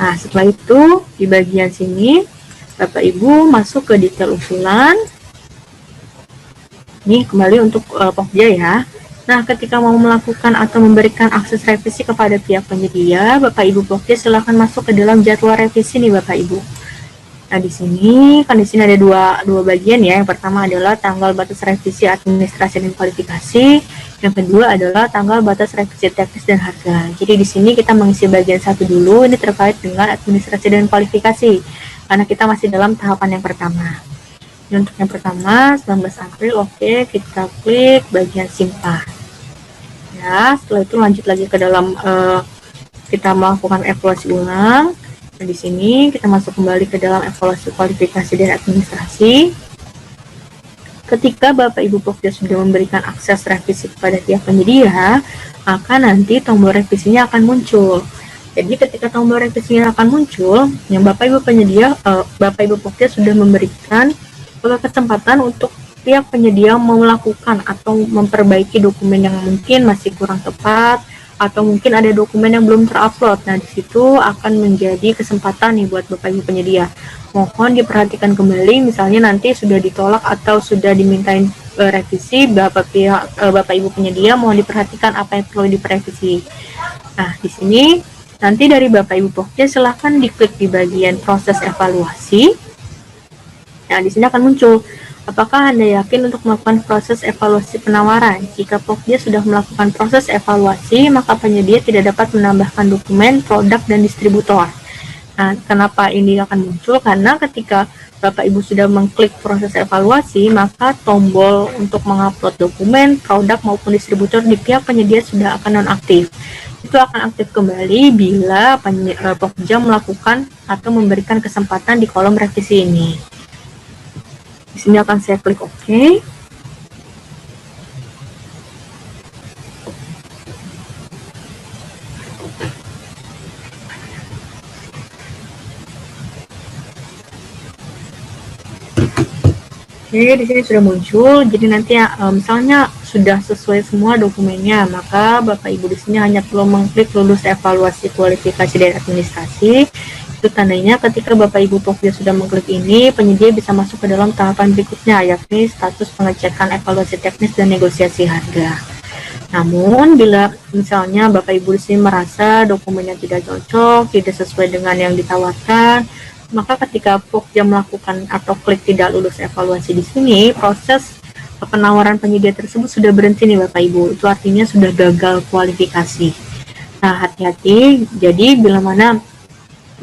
Nah, setelah itu di bagian sini Bapak Ibu masuk ke detail usulan. Ini kembali untuk Pokja ya. Nah, ketika mau melakukan atau memberikan akses revisi kepada pihak penyedia, Bapak Ibu Pokja silakan masuk ke dalam jadwal revisi nih Bapak Ibu. Nah, di sini ada dua bagian ya. Yang pertama adalah tanggal batas revisi administrasi dan kualifikasi. Yang kedua adalah tanggal batas revisi teknis dan harga. Jadi di sini kita mengisi bagian satu dulu, ini terkait dengan administrasi dan kualifikasi. Karena kita masih dalam tahapan yang pertama. Ini untuk yang pertama, 19 April, oke, kita klik bagian simpan. Ya, setelah itu lanjut lagi ke dalam kita melakukan evaluasi ulang. Nah, di sini kita masuk kembali ke dalam evaluasi kualifikasi dan administrasi. Ketika Bapak Ibu Pokja sudah memberikan akses revisi kepada pihak penyedia, maka nanti tombol revisinya akan muncul. Jadi ketika tombol revisinya akan muncul, yang Bapak Ibu penyedia, Bapak Ibu Pokja sudah memberikan kesempatan untuk pihak penyedia mau melakukan atau memperbaiki dokumen yang mungkin masih kurang tepat, atau mungkin ada dokumen yang belum terupload. Nah, di situ akan menjadi kesempatan nih buat Bapak Ibu penyedia. Mohon diperhatikan kembali, misalnya nanti sudah ditolak atau sudah dimintain revisi, Bapak Ibu penyedia mohon diperhatikan apa yang perlu direvisi. Nah, di sini nanti dari Bapak Ibu Pokja silahkan diklik di bagian proses evaluasi. Nah, di sini akan muncul, apakah Anda yakin untuk melakukan proses evaluasi penawaran? Jika Pokja sudah melakukan proses evaluasi, maka penyedia tidak dapat menambahkan dokumen, produk, dan distributor. Nah, kenapa ini akan muncul? Karena ketika Bapak Ibu sudah mengklik proses evaluasi, maka tombol untuk mengupload dokumen, produk, maupun distributor di pihak penyedia sudah akan nonaktif. Itu akan aktif kembali bila Pokja melakukan atau memberikan kesempatan di kolom revisi ini. Di sini akan saya klik OK. Oke, di sini sudah muncul. Jadi nanti misalnya sudah sesuai semua dokumennya, maka Bapak Ibu di sini hanya perlu mengklik lulus evaluasi kualifikasi dan administrasi. Itu tandanya ketika Bapak Ibu Pokja sudah mengklik ini, penyedia bisa masuk ke dalam tahapan berikutnya, yakni status pengecekan evaluasi teknis dan negosiasi harga. Namun, bila misalnya Bapak Ibu di sini merasa dokumennya tidak cocok, tidak sesuai dengan yang ditawarkan, maka ketika Pokja melakukan atau klik tidak lulus evaluasi di sini, proses penawaran penyedia tersebut sudah berhenti nih Bapak Ibu. Itu artinya sudah gagal kualifikasi. Nah, hati-hati. Jadi, bila mana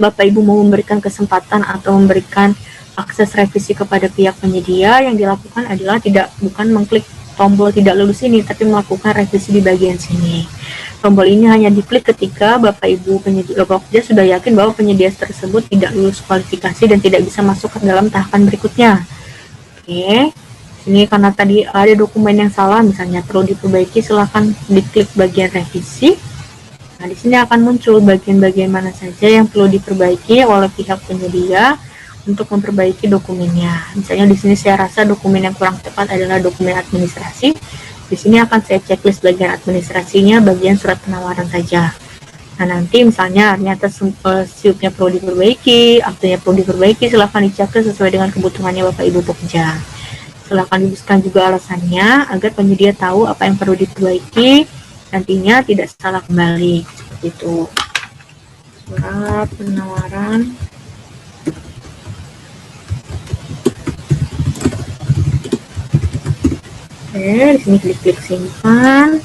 Bapak Ibu mau memberikan kesempatan atau memberikan akses revisi kepada pihak penyedia, yang dilakukan adalah bukan mengklik tombol tidak lulus ini, tapi melakukan revisi di bagian sini. Tombol ini hanya diklik ketika Bapak Ibu penyedia Pokja sudah yakin bahwa penyedia tersebut tidak lulus kualifikasi dan tidak bisa masuk ke dalam tahapan berikutnya. Oke, ini karena tadi ada dokumen yang salah, misalnya perlu diperbaiki, silahkan diklik bagian revisi. Nah, di sini akan muncul bagian-bagian mana saja yang perlu diperbaiki oleh pihak penyedia untuk memperbaiki dokumennya. Misalnya di sini saya rasa dokumen yang kurang tepat adalah dokumen administrasi. Di sini akan saya checklist bagian administrasinya, bagian surat penawaran saja. Nah, nanti misalnya ternyata siupnya perlu diperbaiki, aktunya perlu diperbaiki, silahkan diceklis sesuai dengan kebutuhannya Bapak Ibu Pokja. Silahkan diberikan juga alasannya agar penyedia tahu apa yang perlu diperbaiki, nantinya tidak salah kembali. Seperti itu. Surat penawaran. Oke, di sini klik simpan.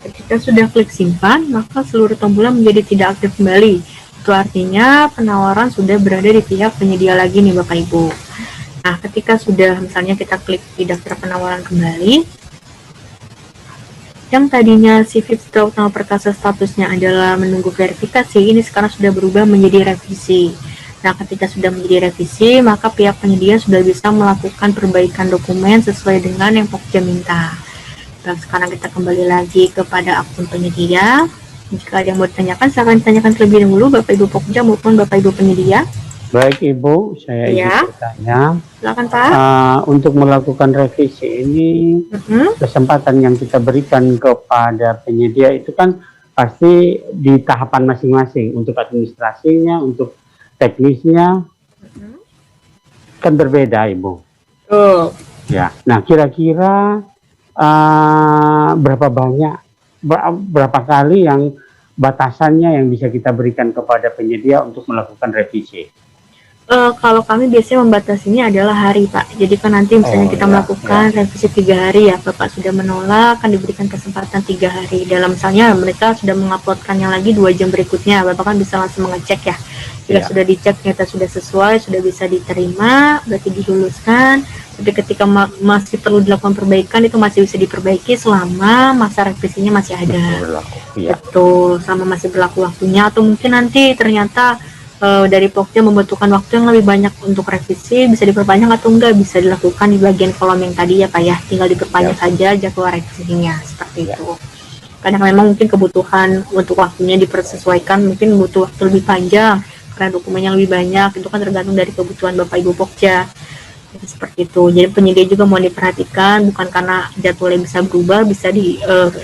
Ketika sudah klik simpan, maka seluruh tombolnya menjadi tidak aktif kembali. Itu artinya penawaran sudah berada di pihak penyedia lagi nih Bapak Ibu. Nah, ketika sudah misalnya kita klik di daftar penawaran kembali, yang tadinya si feedstock nama perkasa statusnya adalah menunggu verifikasi, ini sekarang sudah berubah menjadi revisi. Nah, ketika sudah menjadi revisi, maka pihak penyedia sudah bisa melakukan perbaikan dokumen sesuai dengan yang Pokja minta. Dan sekarang kita kembali lagi kepada akun penyedia. Jika ada yang mau ditanyakan, silahkan ditanyakan terlebih dahulu Bapak Ibu Pokja maupun Bapak Ibu penyedia. Baik Ibu, saya izin Ya, bertanya. silakan Pak. Untuk melakukan revisi ini, kesempatan yang kita berikan kepada penyedia itu kan pasti di tahapan masing-masing. Untuk administrasinya, untuk teknisnya, kan berbeda Ibu. Oh. Ya, nah kira-kira berapa kali yang batasannya yang bisa kita berikan kepada penyedia untuk melakukan revisi? Kalau kami biasanya membatasinya adalah hari Pak. Jadi kan nanti misalnya kita melakukan revisi 3 hari ya, Bapak sudah menolak, akan diberikan kesempatan 3 hari. Dalam misalnya mereka sudah menguploadkannya lagi 2 jam berikutnya, Bapak kan bisa langsung mengecek ya. Jika sudah dicek ternyata sudah sesuai, sudah bisa diterima, berarti diluluskan. Tapi ketika masih perlu dilakukan perbaikan, itu masih bisa diperbaiki selama masa revisinya masih ada. Betul, selama masih berlaku waktunya. Atau mungkin nanti ternyata dari Pokja membutuhkan waktu yang lebih banyak untuk revisi, bisa diperpanjang atau enggak, bisa dilakukan di bagian kolom yang tadi ya Pak ya, tinggal diperpanjang saja jadwal revisinya, seperti itu. Karena memang mungkin kebutuhan untuk waktunya dipersesuaikan, mungkin butuh waktu lebih panjang karena dokumennya lebih banyak, itu kan tergantung dari kebutuhan Bapak Ibu Pokja. Jadi seperti itu. Jadi penyedia juga mau diperhatikan, bukan karena jadwalnya bisa berubah, bisa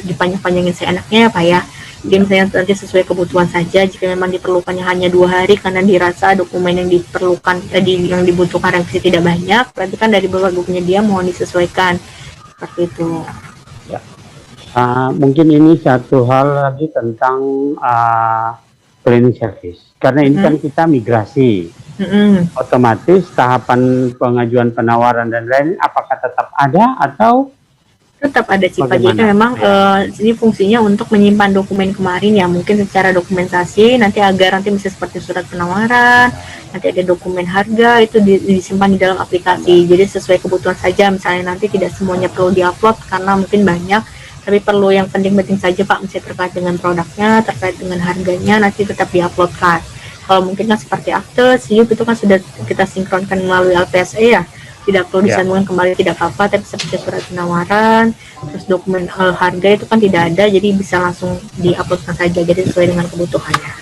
dipanjang-panjangin seenaknya ya Pak ya. Jadi misalnya nanti sesuai kebutuhan saja, jika memang diperlukannya hanya 2 hari karena dirasa dokumen yang diperlukan yang dibutuhkan revisi tidak banyak, berarti kan dari beberapa penyedia mohon disesuaikan, seperti itu. Ya. Mungkin ini satu hal lagi tentang cleaning service, karena ini kan kita migrasi, otomatis tahapan pengajuan penawaran dan lain apakah tetap ada atau tetap ada sih Pak. Jadi memang ini fungsinya untuk menyimpan dokumen kemarin ya, mungkin secara dokumentasi nanti agar nanti bisa seperti surat penawaran, nanti ada dokumen harga itu disimpan di dalam aplikasi. Jadi sesuai kebutuhan saja, misalnya nanti tidak semuanya perlu diupload karena mungkin banyak, tapi perlu yang penting-penting saja Pak, misalnya terkait dengan produknya, terkait dengan harganya, nanti tetap diuploadkan. Kalau mungkin kan seperti akte, SIUP itu kan sudah kita sinkronkan melalui LPSE ya, tidak perlu disambungkan kembali tidak apa-apa, tapi seperti surat penawaran, terus dokumen harga itu kan tidak ada, jadi bisa langsung diuploadkan saja, jadi sesuai dengan kebutuhannya.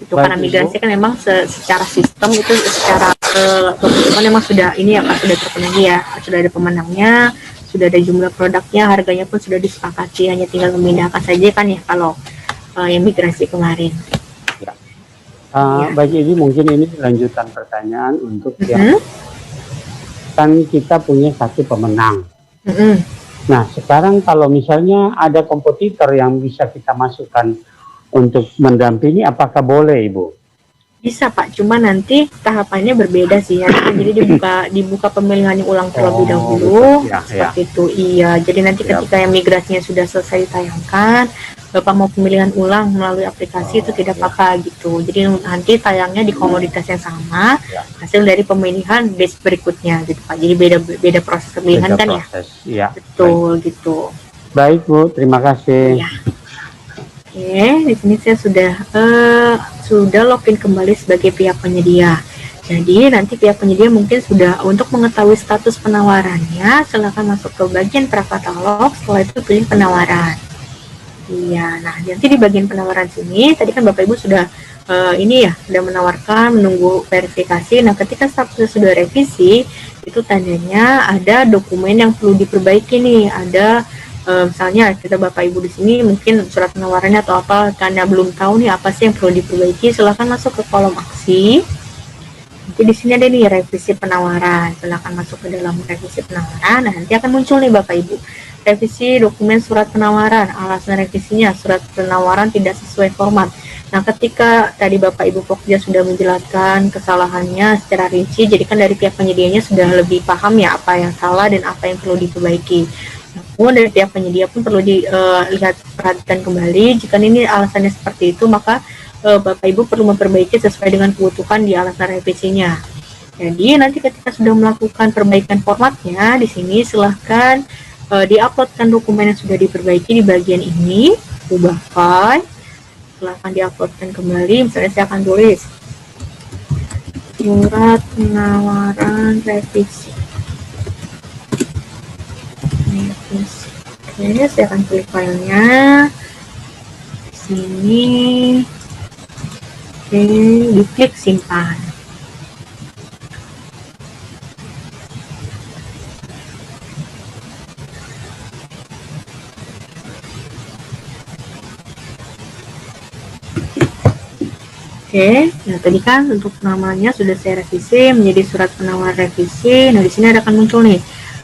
Itu karena migrasi kan memang secara sistem itu secara dokumen memang sudah ini ya Pak, sudah terpenuhi ya, sudah ada pemenangnya, sudah ada jumlah produknya, harganya pun sudah disepakati, hanya tinggal memindahkan saja kan ya kalau yang migrasi kemarin. Baik, ini mungkin ini lanjutan pertanyaan untuk yang kan kita punya satu pemenang. Nah, sekarang kalau misalnya ada kompetitor yang bisa kita masukkan untuk mendampingi, apakah boleh, Ibu? Bisa Pak, cuma nanti tahapannya berbeda sih ya. Jadi dibuka pemilihannya ulang terlebih dahulu, seperti itu. Iya, jadi nanti ketika yang migrasinya sudah selesai ditayangkan, Bapak mau pemilihan ulang melalui aplikasi itu tidak apa-apa gitu. Jadi nanti tayangnya di komoditas yang sama, hasil dari pemilihan batch berikutnya gitu Pak. Jadi beda proses pemilihan kan ya. Betul baik. Gitu. Baik Bu, terima kasih. Ya. Oke, di sini saya sudah login kembali sebagai pihak penyedia. Jadi nanti pihak penyedia mungkin sudah untuk mengetahui status penawarannya, silakan masuk ke bagian prakatalog, setelah itu pilih penawaran. Iya, nah nanti di bagian penawaran sini, tadi kan Bapak Ibu sudah sudah menawarkan, menunggu verifikasi. Nah, ketika statusnya sudah revisi, itu tandanya ada dokumen yang perlu diperbaiki nih, ada misalnya kita Bapak Ibu di sini mungkin surat penawarannya atau apa karena belum tahu nih apa sih yang perlu diperbaiki, silakan masuk ke kolom aksi. Jadi di sini ada nih revisi penawaran, silakan masuk ke dalam revisi penawaran. Nah, nanti akan muncul nih Bapak Ibu revisi dokumen surat penawaran, alasan revisinya surat penawaran tidak sesuai format. Nah, ketika tadi Bapak Ibu Pokja sudah menjelaskan kesalahannya secara rinci, jadi kan dari pihak penyedianya sudah lebih paham ya apa yang salah dan apa yang perlu diperbaiki. Namun dari pihak penyedia pun perlu perhatikan kembali, jika ini alasannya seperti itu, maka Bapak Ibu perlu memperbaiki sesuai dengan kebutuhan di alasan revisinya. Jadi nanti ketika sudah melakukan perbaikan formatnya, di sini silahkan diuploadkan dokumen yang sudah diperbaiki di bagian ini, ubah file, silahkan diuploadkan kembali. Misalnya saya akan tulis surat penawaran revisi. Oke, saya akan klik filenya di sini. Oke, diklik simpan. Oke, nah tadi kan untuk namanya sudah saya revisi menjadi surat penawaran revisi. Nah di sini akan muncul nih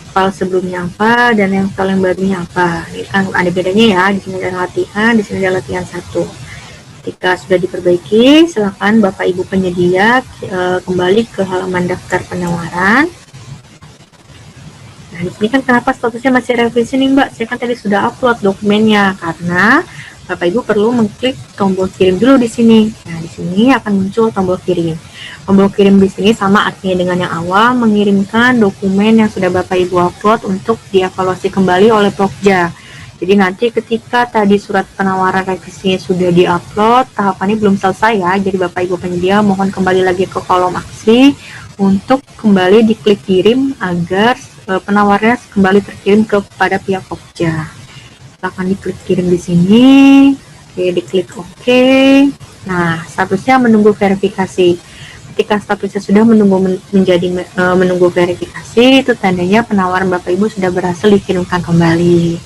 file sebelumnya apa dan yang file yang barunya apa. Ini kan ada bedanya ya. Di sini ada latihan, di sini ada latihan 1. Ketika sudah diperbaiki, silakan Bapak Ibu penyedia kembali ke halaman daftar penawaran. Nah di sini kan kenapa statusnya masih revisi nih Mbak? Saya kan tadi sudah upload dokumennya karena Bapak Ibu perlu mengklik tombol kirim dulu di sini. Nah, di sini akan muncul tombol kirim. Tombol kirim di sini sama artinya dengan yang awal, mengirimkan dokumen yang sudah Bapak Ibu upload untuk dievaluasi kembali oleh Pokja. Jadi nanti ketika tadi surat penawaran revisinya sudah diupload, tahapannya belum selesai ya. Jadi Bapak Ibu penyedia mohon kembali lagi ke kolom aksi untuk kembali diklik kirim agar penawarannya kembali terkirim kepada pihak Pokja. Silahkan diklik kirim di sini. Oke, diklik OK. Nah, statusnya menunggu verifikasi. Ketika statusnya sudah menunggu verifikasi, itu tandanya penawaran Bapak Ibu sudah berhasil dikirimkan kembali.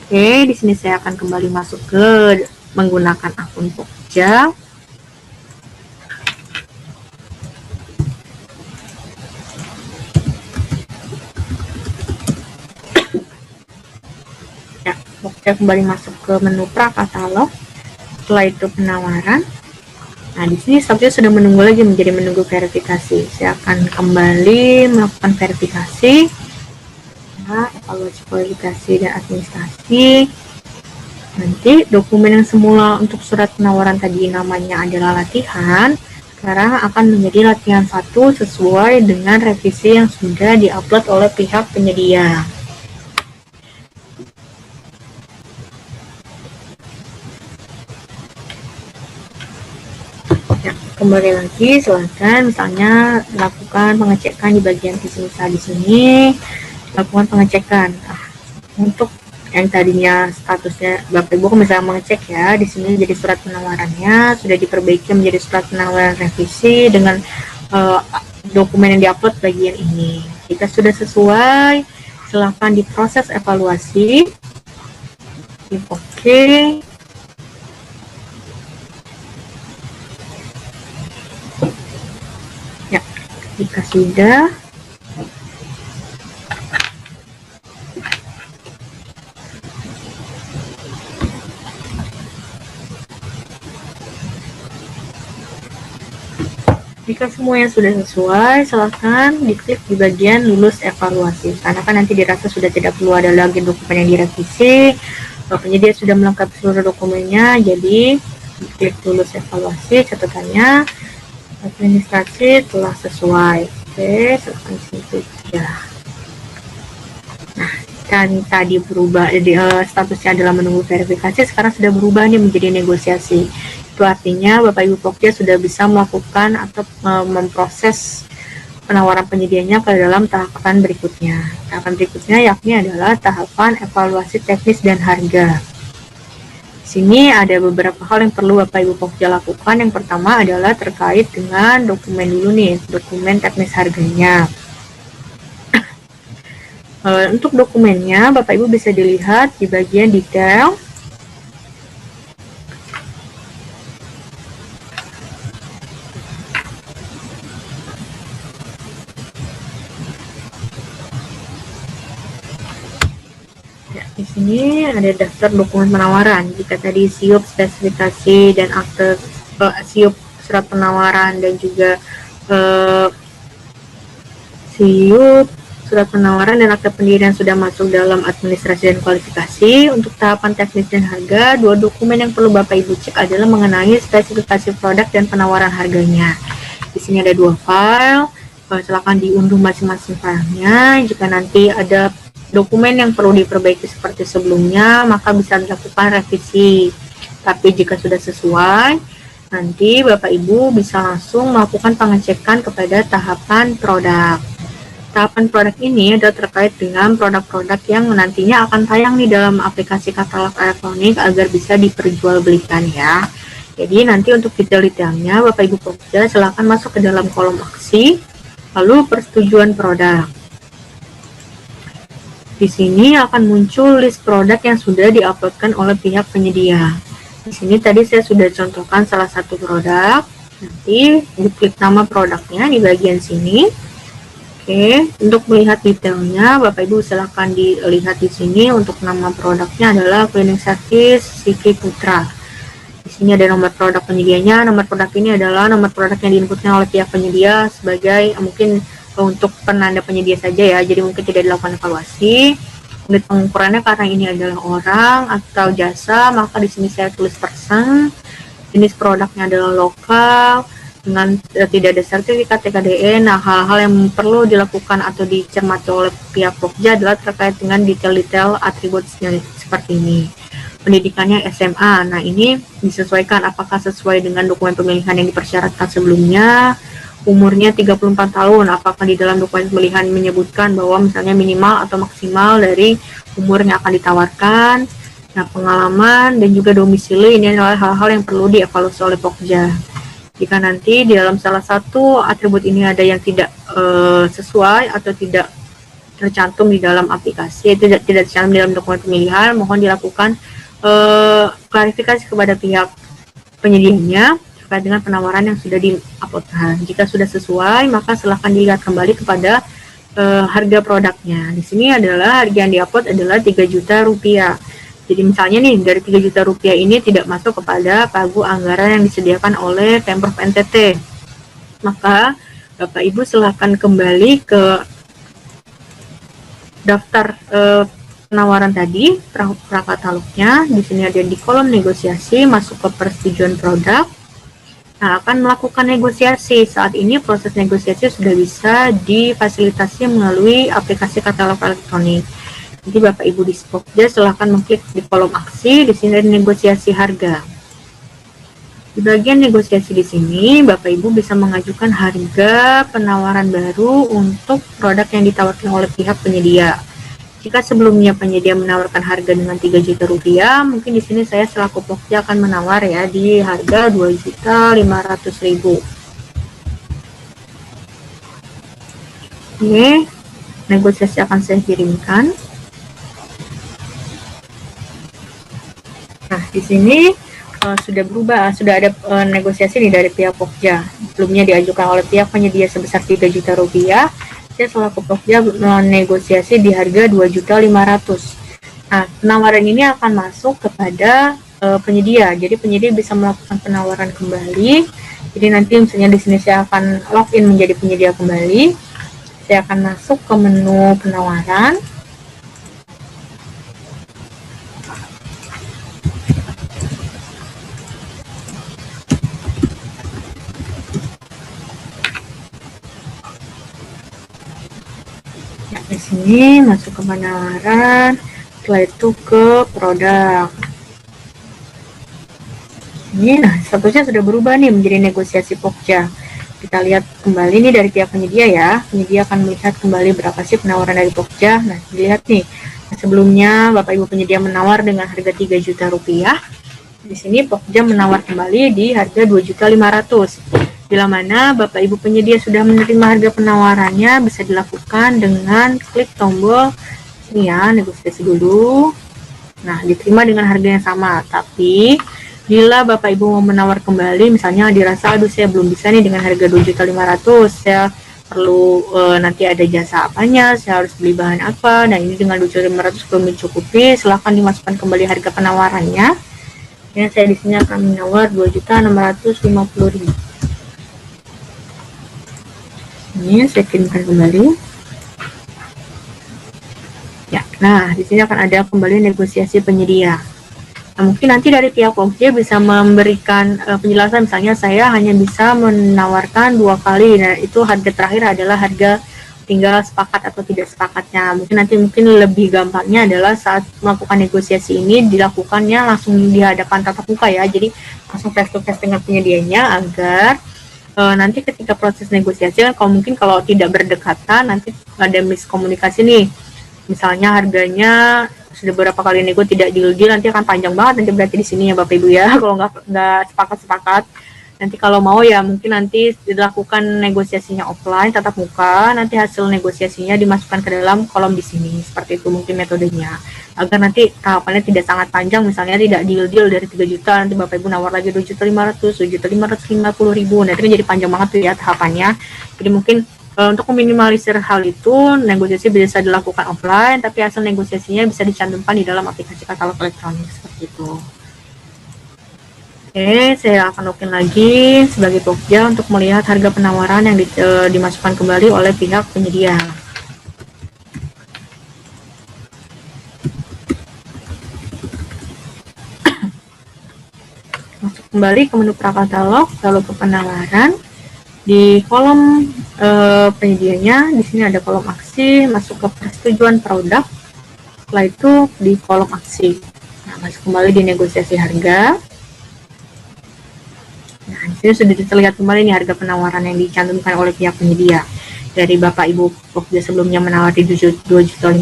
Oke, di sini saya akan kembali masuk ke menggunakan akun Pokja. Saya kembali masuk ke menu prakatalog. Setelah itu penawaran. Nah, di sini statusnya sudah menunggu lagi menjadi menunggu verifikasi. Saya akan kembali melakukan verifikasi. Nah, evaluasi kualifikasi dan administrasi. Nanti dokumen yang semula untuk surat penawaran tadi namanya adalah latihan, sekarang akan menjadi latihan 1 sesuai dengan revisi yang sudah diupload oleh pihak penyedia. Kembali lagi, silakan misalnya lakukan pengecekan di bagian visi misa di sini, lakukan pengecekan. Untuk yang tadinya statusnya Bapak Ibu misalnya mengecek ya, di sini jadi surat penawarannya sudah diperbaiki menjadi surat penawaran revisi dengan dokumen yang diupload bagian ini. Jika sudah sesuai, silakan diproses evaluasi. Oke. Jika sudah, jika semuanya sudah sesuai, silakan diklik di bagian lulus evaluasi. Karena kan nanti dirasa sudah tidak perlu ada lagi dokumen yang direvisi, penyedia sudah melengkapi seluruh dokumennya, jadi diklik lulus evaluasi, catatannya administrasi telah sesuai. Oke, silakan diklik ya. Nah, kan tadi berubah, statusnya adalah menunggu verifikasi, sekarang sudah berubah nih menjadi negosiasi. Itu artinya Bapak Ibu Pokja sudah bisa melakukan atau memproses penawaran penyedianya ke dalam tahapan berikutnya. Tahapan berikutnya yakni adalah tahapan evaluasi teknis dan harga. Di sini ada beberapa hal yang perlu Bapak Ibu Pokja lakukan. Yang pertama adalah terkait dengan dokumen dulu nih, dokumen teknis harganya. Untuk dokumennya Bapak Ibu bisa dilihat di bagian detail. Di sini ada daftar dokumen penawaran. Jika tadi siup spesifikasi dan akte siup surat penawaran dan juga siup surat penawaran dan akte pendirian sudah masuk dalam administrasi dan kualifikasi. Untuk tahapan teknis dan harga, 2 dokumen yang perlu Bapak Ibu cek adalah mengenai spesifikasi produk dan penawaran harganya. Di sini ada 2 file. Silakan diunduh masing-masing filenya. Jika nanti ada dokumen yang perlu diperbaiki seperti sebelumnya, maka bisa dilakukan revisi. Tapi jika sudah sesuai, nanti Bapak Ibu bisa langsung melakukan pengecekan kepada tahapan produk. Tahapan produk ini adalah terkait dengan produk-produk yang nantinya akan tayang di dalam aplikasi katalog elektronik agar bisa diperjualbelikan ya. Jadi nanti untuk detail-detailnya Bapak Ibu Pokja silakan masuk ke dalam kolom aksi, lalu persetujuan produk. Di sini akan muncul list produk yang sudah diuploadkan oleh pihak penyedia. Di sini tadi saya sudah contohkan salah satu produk. Nanti diklik nama produknya di bagian sini. Oke, untuk melihat detailnya, Bapak Ibu silakan dilihat di sini. Untuk nama produknya adalah Cleaning Service Siki Putra. Di sini ada nomor produk penyedianya. Nomor produk ini adalah nomor produk yang diinputkan oleh pihak penyedia sebagai mungkin untuk penanda penyedia saja ya. Jadi mungkin tidak dilakukan evaluasi. Unit pengukurannya karena ini adalah orang atau jasa, maka di sini saya tulis person. Jenis produknya adalah lokal dengan tidak ada sertifikat TKDN. Nah, hal-hal yang perlu dilakukan atau dicermati oleh pihak Pokja adalah terkait dengan detail-detail atributnya seperti ini. Pendidikannya SMA. Nah, ini disesuaikan apakah sesuai dengan dokumen pemilihan yang dipersyaratkan sebelumnya. Umurnya 34 tahun. Apakah di dalam dokumen pemilihan menyebutkan bahwa misalnya minimal atau maksimal dari umur yang akan ditawarkan. Nah, pengalaman dan juga domisili ini adalah hal-hal yang perlu dievaluasi oleh Pokja. Jika nanti di dalam salah satu atribut ini ada yang tidak sesuai atau tidak tercantum di dalam aplikasi, tidak tercantum di dalam dokumen pemilihan, mohon dilakukan klarifikasi kepada pihak penyedianya terkait dengan penawaran yang sudah di-uploadkan. Jika sudah sesuai, maka silahkan dilihat kembali kepada harga produknya. Di sini adalah harga yang di-upload adalah 3 juta rupiah. Jadi misalnya nih, dari 3 juta rupiah ini tidak masuk kepada pagu anggaran yang disediakan oleh Pemprov NTT. Maka Bapak Ibu silahkan kembali ke daftar penawaran tadi, prakatalognya. Di sini ada di kolom negosiasi, masuk ke persetujuan produk. Nah, akan melakukan negosiasi. Saat ini proses negosiasi sudah bisa difasilitasi melalui aplikasi katalog elektronik. Jadi Bapak Ibu di Pokja silahkan mengklik di kolom aksi, di sini ada negosiasi harga. Di bagian negosiasi di sini, Bapak Ibu bisa mengajukan harga penawaran baru untuk produk yang ditawarkan oleh pihak penyedia. Jika sebelumnya penyedia menawarkan harga dengan 3 juta rupiah, mungkin di sini saya selaku Pokja akan menawar ya di harga 2.500.000. Oke, negosiasi akan saya kirimkan. Nah, di sini sudah berubah, sudah ada negosiasi nih dari pihak Pokja. Sebelumnya diajukan oleh pihak penyedia sebesar 3 juta rupiah. Saya selaku Pokja menegosiasi di harga 2.500.000. Nah, penawaran ini akan masuk kepada penyedia. Jadi penyedia bisa melakukan penawaran kembali. Jadi nanti misalnya di sini saya akan login menjadi penyedia kembali. Saya akan masuk ke menu penawaran. Di sini masuk ke penawaran, setelah itu ke produk. Ini nah statusnya sudah berubah nih menjadi negosiasi Pokja. Kita lihat kembali nih dari pihak penyedia ya. Penyedia akan melihat kembali berapa sih penawaran dari Pokja. Nah, dilihat nih. Sebelumnya Bapak Ibu penyedia menawar dengan harga 3 juta rupiah. Di sini Pokja menawar kembali di harga 2.500.000. Bila mana Bapak Ibu penyedia sudah menerima harga penawarannya, bisa dilakukan dengan klik tombol ini ya, negosiasi dulu. Nah, diterima dengan harga yang sama. Tapi bila Bapak Ibu mau menawar kembali, misalnya dirasa aduh saya belum bisa nih dengan harga 2.500.000, saya perlu nanti ada jasa apanya, saya harus beli bahan apa, nah ini dengan 2.500.000 belum mencukupi, silahkan dimasukkan kembali harga penawarannya. Ya, saya di sini akan menawar 2.650.000. Ini saya kirimkan kembali. Ya, nah di sini akan ada kembali negosiasi penyedia. Nah, mungkin nanti dari pihak Pokja bisa memberikan penjelasan, misalnya saya hanya bisa menawarkan 2 kali. Nah, itu harga terakhir adalah harga tinggal sepakat atau tidak sepakatnya. Mungkin lebih gampangnya adalah saat melakukan negosiasi ini dilakukannya langsung di hadapan tatap muka ya. Jadi langsung face to face dengan penyedianya agar nanti ketika proses negosiasi kan kalau tidak berdekatan nanti ada miskomunikasi nih. Misalnya harganya sudah beberapa kali nego tidak deal, nanti akan panjang banget nanti berarti di sini ya Bapak Ibu ya kalau nggak sepakat. Nanti kalau mau ya mungkin nanti dilakukan negosiasinya offline tatap muka, nanti hasil negosiasinya dimasukkan ke dalam kolom di sini. Seperti itu mungkin metodenya. Agar nanti tahapannya tidak sangat panjang, misalnya tidak deal dari 3 juta, nanti Bapak Ibu nawar lagi 2.500.000, 2.550.000. Nanti kan jadi panjang banget tuh ya tahapannya. Jadi mungkin untuk meminimalisir hal itu, negosiasi bisa dilakukan offline, tapi hasil negosiasinya bisa dicantumkan di dalam aplikasi katalog elektronik seperti itu. Oke, saya akan login lagi sebagai Pokja untuk melihat harga penawaran yang dimasukkan kembali oleh pihak penyedia. Masuk kembali ke menu prakatalog, lalu ke penawaran. Di kolom penyedianya, di sini ada kolom aksi, masuk ke persetujuan produk. Setelah itu di kolom aksi. Nah, masuk kembali di negosiasi harga. Nah, di sini sudah terlihat kembali nih harga penawaran yang dicantumkan oleh pihak penyedia. Dari Bapak Ibu Pokja sebelumnya menawar di 2.500.000,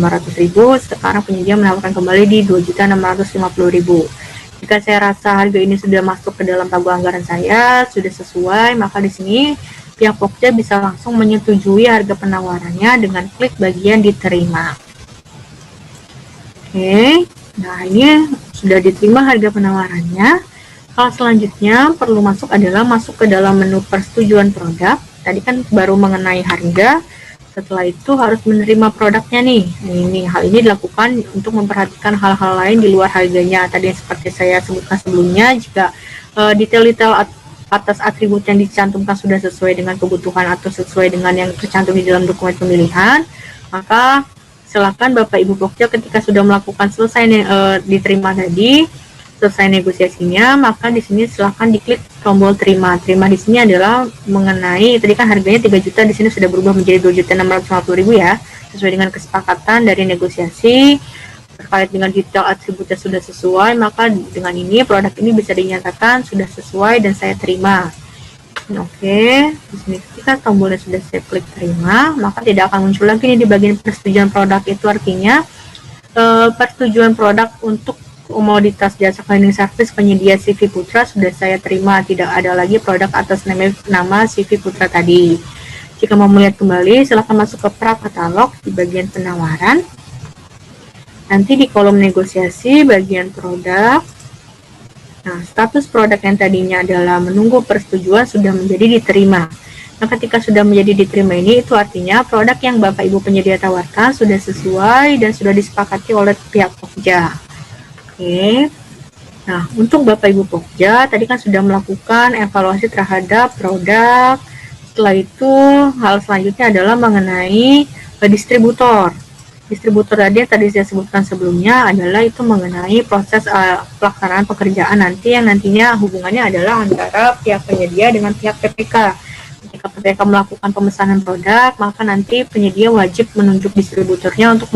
sekarang penyedia menawarkan kembali di 2.650.000. Jika saya rasa harga ini sudah masuk ke dalam tabungan anggaran saya, sudah sesuai, maka di sini pihak Pokja bisa langsung menyetujui harga penawarannya dengan klik bagian diterima. Oke, nah ini sudah diterima harga penawarannya. Hal selanjutnya perlu masuk ke dalam menu persetujuan produk. Tadi kan baru mengenai harga, setelah itu harus menerima produknya nih. Hal ini dilakukan untuk memperhatikan hal-hal lain di luar harganya. Tadi seperti saya sebutkan sebelumnya, jika detail-detail atas atribut yang dicantumkan sudah sesuai dengan kebutuhan atau sesuai dengan yang tercantum di dalam dokumen pemilihan, maka silakan Bapak Ibu Pokja ketika sudah melakukan selesai diterima tadi, selesai negosiasinya, maka di sini silahkan diklik tombol terima. Terima di sini adalah mengenai tadi kan harganya 3 juta, di sini sudah berubah menjadi 2.650.000 ya, sesuai dengan kesepakatan dari negosiasi. Terkait dengan detail atributnya sudah sesuai, maka dengan ini produk ini bisa dinyatakan sudah sesuai dan saya terima. Oke, di sini ketika tombolnya sudah saya klik terima, maka tidak akan muncul lagi nih di bagian persetujuan produk. Itu artinya persetujuan produk untuk komoditas jasa cleaning service penyedia CV Putra sudah saya terima, tidak ada lagi produk atas nama CV Putra tadi. Jika mau melihat kembali, silakan masuk ke prakatalog di bagian penawaran. Nanti di kolom negosiasi bagian produk. Nah, status produk yang tadinya adalah menunggu persetujuan sudah menjadi diterima. Nah, ketika sudah menjadi diterima ini, itu artinya produk yang Bapak Ibu penyedia tawarkan sudah sesuai dan sudah disepakati oleh pihak Pokja. Oke, nah untuk Bapak Ibu Pokja tadi kan sudah melakukan evaluasi terhadap produk. Setelah itu hal selanjutnya adalah mengenai distributor. Distributor tadi saya sebutkan sebelumnya adalah itu mengenai proses pelaksanaan pekerjaan nanti yang nantinya hubungannya adalah antara pihak penyedia dengan pihak PPK. Ketika PPK melakukan pemesanan produk, maka nanti penyedia wajib menunjuk distributornya untuk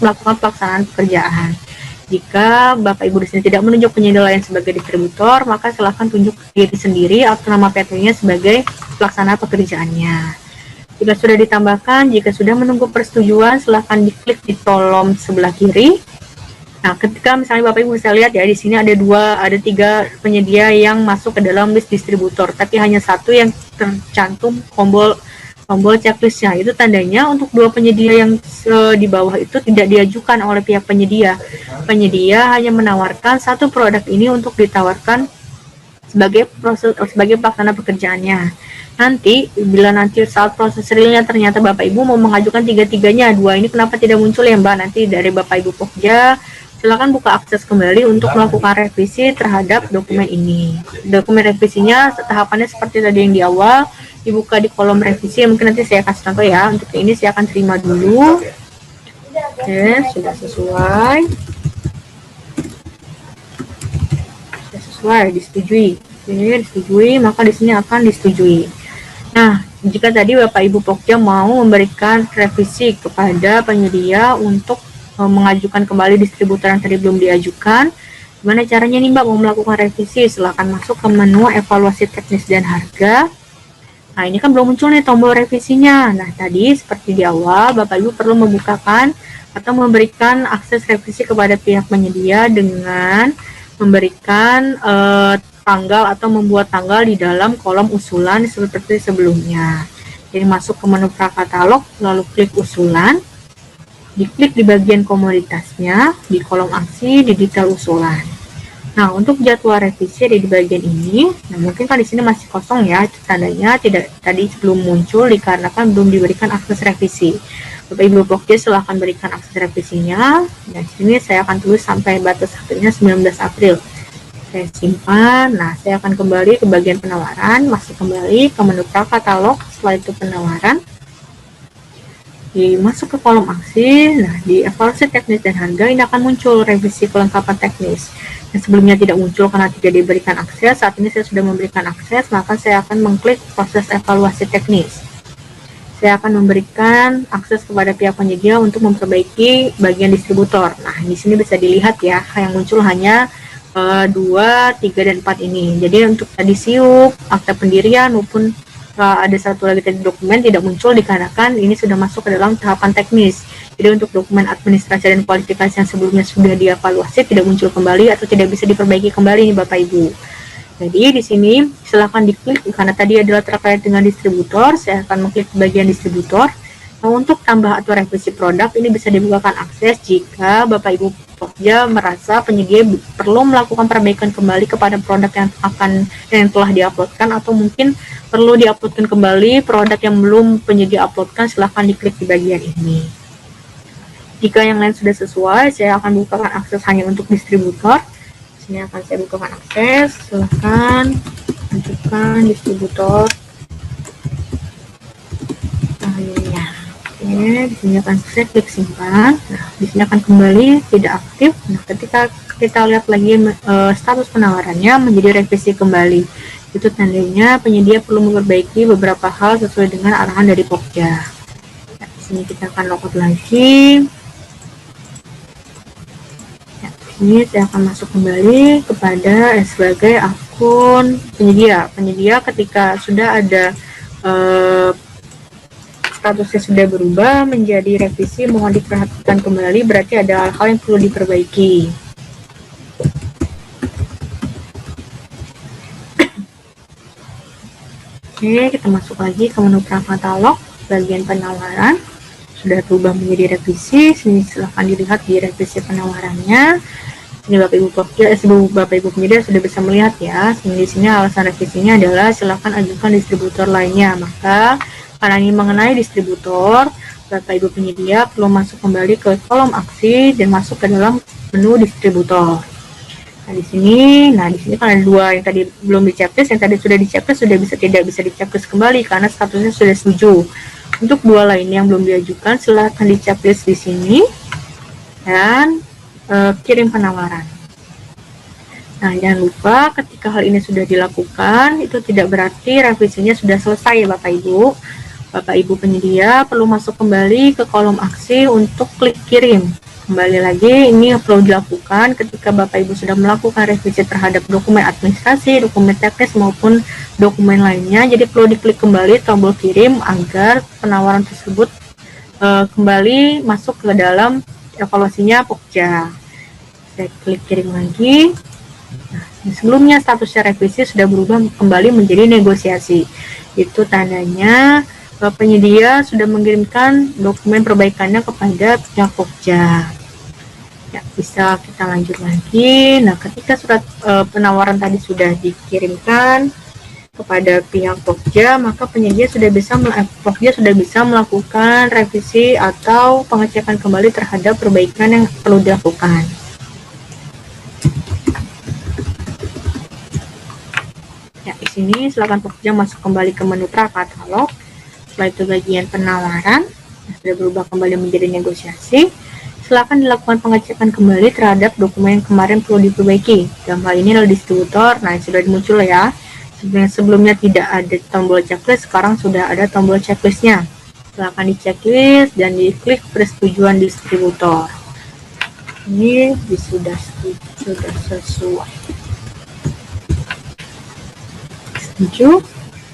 melakukan pelaksanaan pekerjaan. Jika Bapak Ibu di sini tidak menunjuk penyedia lain sebagai distributor, maka silakan tunjuk diri sendiri atau nama PT-nya sebagai pelaksana pekerjaannya. Jika sudah ditambahkan, jika sudah menunggu persetujuan, silakan diklik di kolom sebelah kiri. Nah, ketika misalnya Bapak Ibu bisa lihat ya, di sini ada 3 penyedia yang masuk ke dalam list distributor, tapi hanya satu yang tercantum tombol checklistnya. Itu tandanya untuk 2 penyedia yang di bawah itu tidak diajukan oleh pihak penyedia. Penyedia hanya menawarkan satu produk ini untuk ditawarkan sebagai pelaksana pekerjaannya. Nanti bila saat proses realnya ternyata Bapak Ibu mau mengajukan 3-tiganya, 2 ini kenapa tidak muncul ya Mbak? Nanti dari Bapak Ibu Pokja silakan buka akses kembali untuk melakukan revisi terhadap dokumen ini. Dokumen revisinya tahapannya seperti tadi yang di awal, dibuka di kolom revisi. Mungkin nanti saya kasih contoh ya. Untuk ini saya akan terima dulu. Oke, sudah sesuai. Disetujui. Oke, disetujui, maka di sini akan disetujui. Nah, jika tadi Bapak Ibu Pokja mau memberikan revisi kepada penyedia untuk mengajukan kembali distributor yang tadi belum diajukan, gimana caranya nih Mbak mau melakukan revisi? Silahkan masuk ke menu evaluasi teknis dan harga. Nah, ini kan belum muncul nih tombol revisinya. Nah, tadi seperti di awal, Bapak Ibu perlu membukakan atau memberikan akses revisi kepada pihak penyedia dengan memberikan tanggal atau membuat tanggal di dalam kolom usulan seperti sebelumnya. Jadi masuk ke menu prakatalog, lalu klik usulan, diklik di bagian komoditasnya, di kolom aksi, di detail usulan. Nah, untuk jadwal revisi ada di bagian ini. Nah, mungkin kan di sini masih kosong ya, tandanya tidak tadi belum muncul dikarenakan belum diberikan akses revisi. Bapak Ibu Pokja silahkan berikan akses revisinya. Nah, di sini saya akan tulis sampai batas akhirnya 19 April. Saya simpan. Nah, saya akan kembali ke bagian penawaran, masuk kembali ke menu prakatalog, setelah itu penawaran. Masuk ke kolom aksi, nah di evaluasi teknis dan harga ini akan muncul revisi kelengkapan teknis. Yang sebelumnya tidak muncul karena tidak diberikan akses, saat ini saya sudah memberikan akses, maka saya akan mengklik proses evaluasi teknis. Saya akan memberikan akses kepada pihak penyedia untuk memperbaiki bagian distributor. Nah, di sini bisa dilihat ya, yang muncul hanya 2, 3, dan 4 ini. Jadi untuk tadi siup, akta pendirian maupun ada satu lagi tadi dokumen tidak muncul dikarenakan ini sudah masuk ke dalam tahapan teknis. Jadi untuk dokumen administrasi dan kualifikasi yang sebelumnya sudah dievaluasi tidak muncul kembali atau tidak bisa diperbaiki kembali nih Bapak Ibu. Jadi di sini silakan diklik karena tadi adalah terkait dengan distributor, saya akan mengklik bagian distributor. Nah, untuk tambah atau revisi produk ini bisa dibukakan akses jika Bapak Ibu Pokja merasa penyedia perlu melakukan perbaikan kembali kepada produk yang telah diuploadkan atau mungkin perlu diuploadkan kembali produk yang belum penyedia uploadkan, silahkan diklik di bagian ini. Jika yang lain sudah sesuai, saya akan bukakan akses hanya untuk distributor. Sini akan saya bukakan akses, silahkan lanjutkan distributor. Oke, di sini akan saya klik simpan. Nah, di sini akan kembali tidak aktif. Nah, ketika kita lihat lagi status penawarannya menjadi revisi kembali. Itu tandanya penyedia perlu memperbaiki beberapa hal sesuai dengan arahan dari Pokja. Nah, di sini kita akan logout lagi. Nah, di sini saya akan masuk kembali kepada sebagai akun penyedia. Penyedia ketika sudah ada statusnya sudah berubah menjadi revisi, mohon diperhatikan kembali, berarti ada hal-hal yang perlu diperbaiki. Oke, kita masuk lagi ke menu prakatalog, bagian penawaran sudah berubah menjadi revisi. Sini silahkan dilihat di revisi penawarannya. Ini Bapak Ibu Pokja, Bapak Ibu penyedia sudah bisa melihat ya. Di sini alasan revisinya adalah silahkan ajukan distributor lainnya. Maka karena ini mengenai distributor, Bapak Ibu penyedia perlu masuk kembali ke kolom aksi dan masuk ke dalam menu distributor. Nah di sini kan ada 2 yang tadi belum di checklist, yang tadi sudah di checklist tidak bisa di checklist kembali karena statusnya sudah setuju. Untuk 2 lainnya yang belum diajukan, silahkan di checklist di sini dan kirim penawaran. Nah, jangan lupa ketika hal ini sudah dilakukan, itu tidak berarti revisinya sudah selesai Bapak Ibu. Bapak Ibu penyedia perlu masuk kembali ke kolom aksi untuk klik kirim. Kembali lagi, ini perlu dilakukan ketika Bapak Ibu sudah melakukan revisi terhadap dokumen administrasi, dokumen teknis maupun dokumen lainnya. Jadi perlu diklik kembali tombol kirim agar penawaran tersebut kembali masuk ke dalam evaluasinya Pokja. Saya klik kirim lagi. Nah, sebelumnya statusnya revisi sudah berubah kembali menjadi negosiasi. Itu tandanya penyedia sudah mengirimkan dokumen perbaikannya kepada pihak Pokja. Ya, bisa kita lanjut lagi. Nah, ketika surat penawaran tadi sudah dikirimkan kepada pihak Pokja, maka penyedia Pokja sudah bisa melakukan revisi atau pengecekan kembali terhadap perbaikan yang perlu dilakukan. Ya, di sini silakan Pokja masuk kembali ke menu prakatalog. Setelah itu bagian penawaran sudah berubah kembali menjadi negosiasi. Silakan dilakukan pengecekan kembali terhadap dokumen yang kemarin perlu diperbaiki. Dalam hal ini adalah distributor. Nah, sudah muncul ya. Sebelumnya tidak ada tombol checklist, sekarang sudah ada tombol checklistnya. Silakan di checklist dan diklik persetujuan distributor. Ini sudah sesuai. Setuju?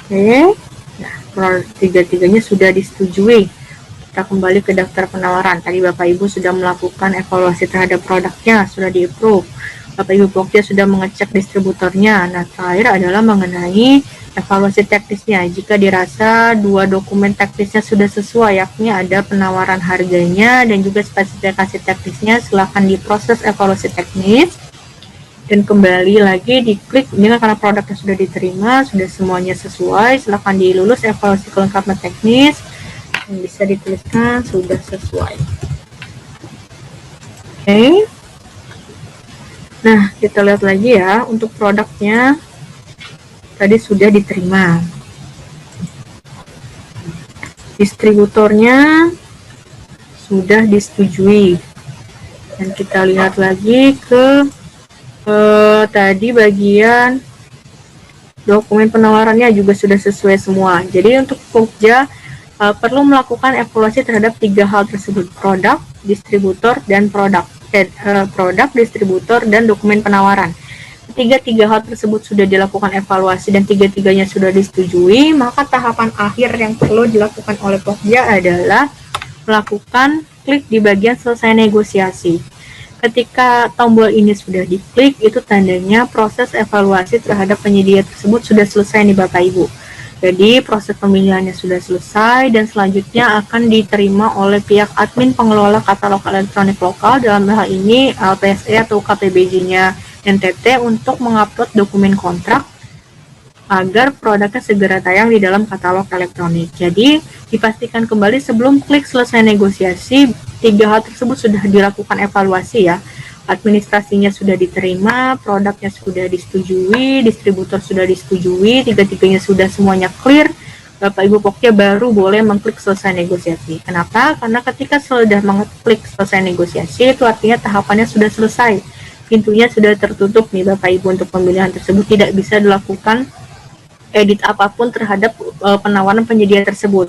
Oke. Nah, tiga-tiganya sudah disetujui. Kita kembali ke daftar penawaran. Tadi Bapak Ibu sudah melakukan evaluasi terhadap produknya, sudah di-approve. Bapak Ibu Pokja sudah mengecek distributornya. Nah, terakhir adalah mengenai evaluasi teknisnya. Jika dirasa dua dokumen teknisnya sudah sesuai, yakni ada penawaran harganya dan juga spesifikasi teknisnya, silakan diproses evaluasi teknis. Dan kembali lagi diklik, ini karena produknya sudah diterima, sudah semuanya sesuai, silakan dilulus evaluasi kelengkapan teknis, yang bisa dituliskan sudah sesuai. Oke. Nah, kita lihat lagi ya, untuk produknya tadi sudah diterima. Distributornya sudah disetujui. Dan kita lihat lagi ke tadi bagian dokumen penawarannya juga sudah sesuai semua. Jadi untuk Pokja perlu melakukan evaluasi terhadap 3 hal tersebut: produk, distributor, dan produk, distributor, dan dokumen penawaran. Ketika 3 hal tersebut sudah dilakukan evaluasi dan 3-tiganya sudah disetujui, maka tahapan akhir yang perlu dilakukan oleh Pokja adalah melakukan klik di bagian selesai negosiasi. Ketika tombol ini sudah diklik, itu tandanya proses evaluasi terhadap penyedia tersebut sudah selesai nih Bapak Ibu. Jadi proses pemilihannya sudah selesai dan selanjutnya akan diterima oleh pihak admin pengelola katalog elektronik lokal, dalam hal ini LPSE atau KPBJ-nya NTT, untuk mengupload dokumen kontrak agar produknya segera tayang di dalam katalog elektronik. Jadi dipastikan kembali sebelum klik selesai negosiasi, 3 hal tersebut sudah dilakukan evaluasi ya. Administrasinya sudah diterima, produknya sudah disetujui, distributor sudah disetujui, 3-tiganya sudah semuanya clear, Bapak Ibu Pokja baru boleh mengklik selesai negosiasi. Kenapa? Karena ketika sudah mengklik selesai negosiasi, itu artinya tahapannya sudah selesai. Pintunya sudah tertutup nih Bapak Ibu untuk pemilihan tersebut, tidak bisa dilakukan edit apapun terhadap penawaran penyedia tersebut.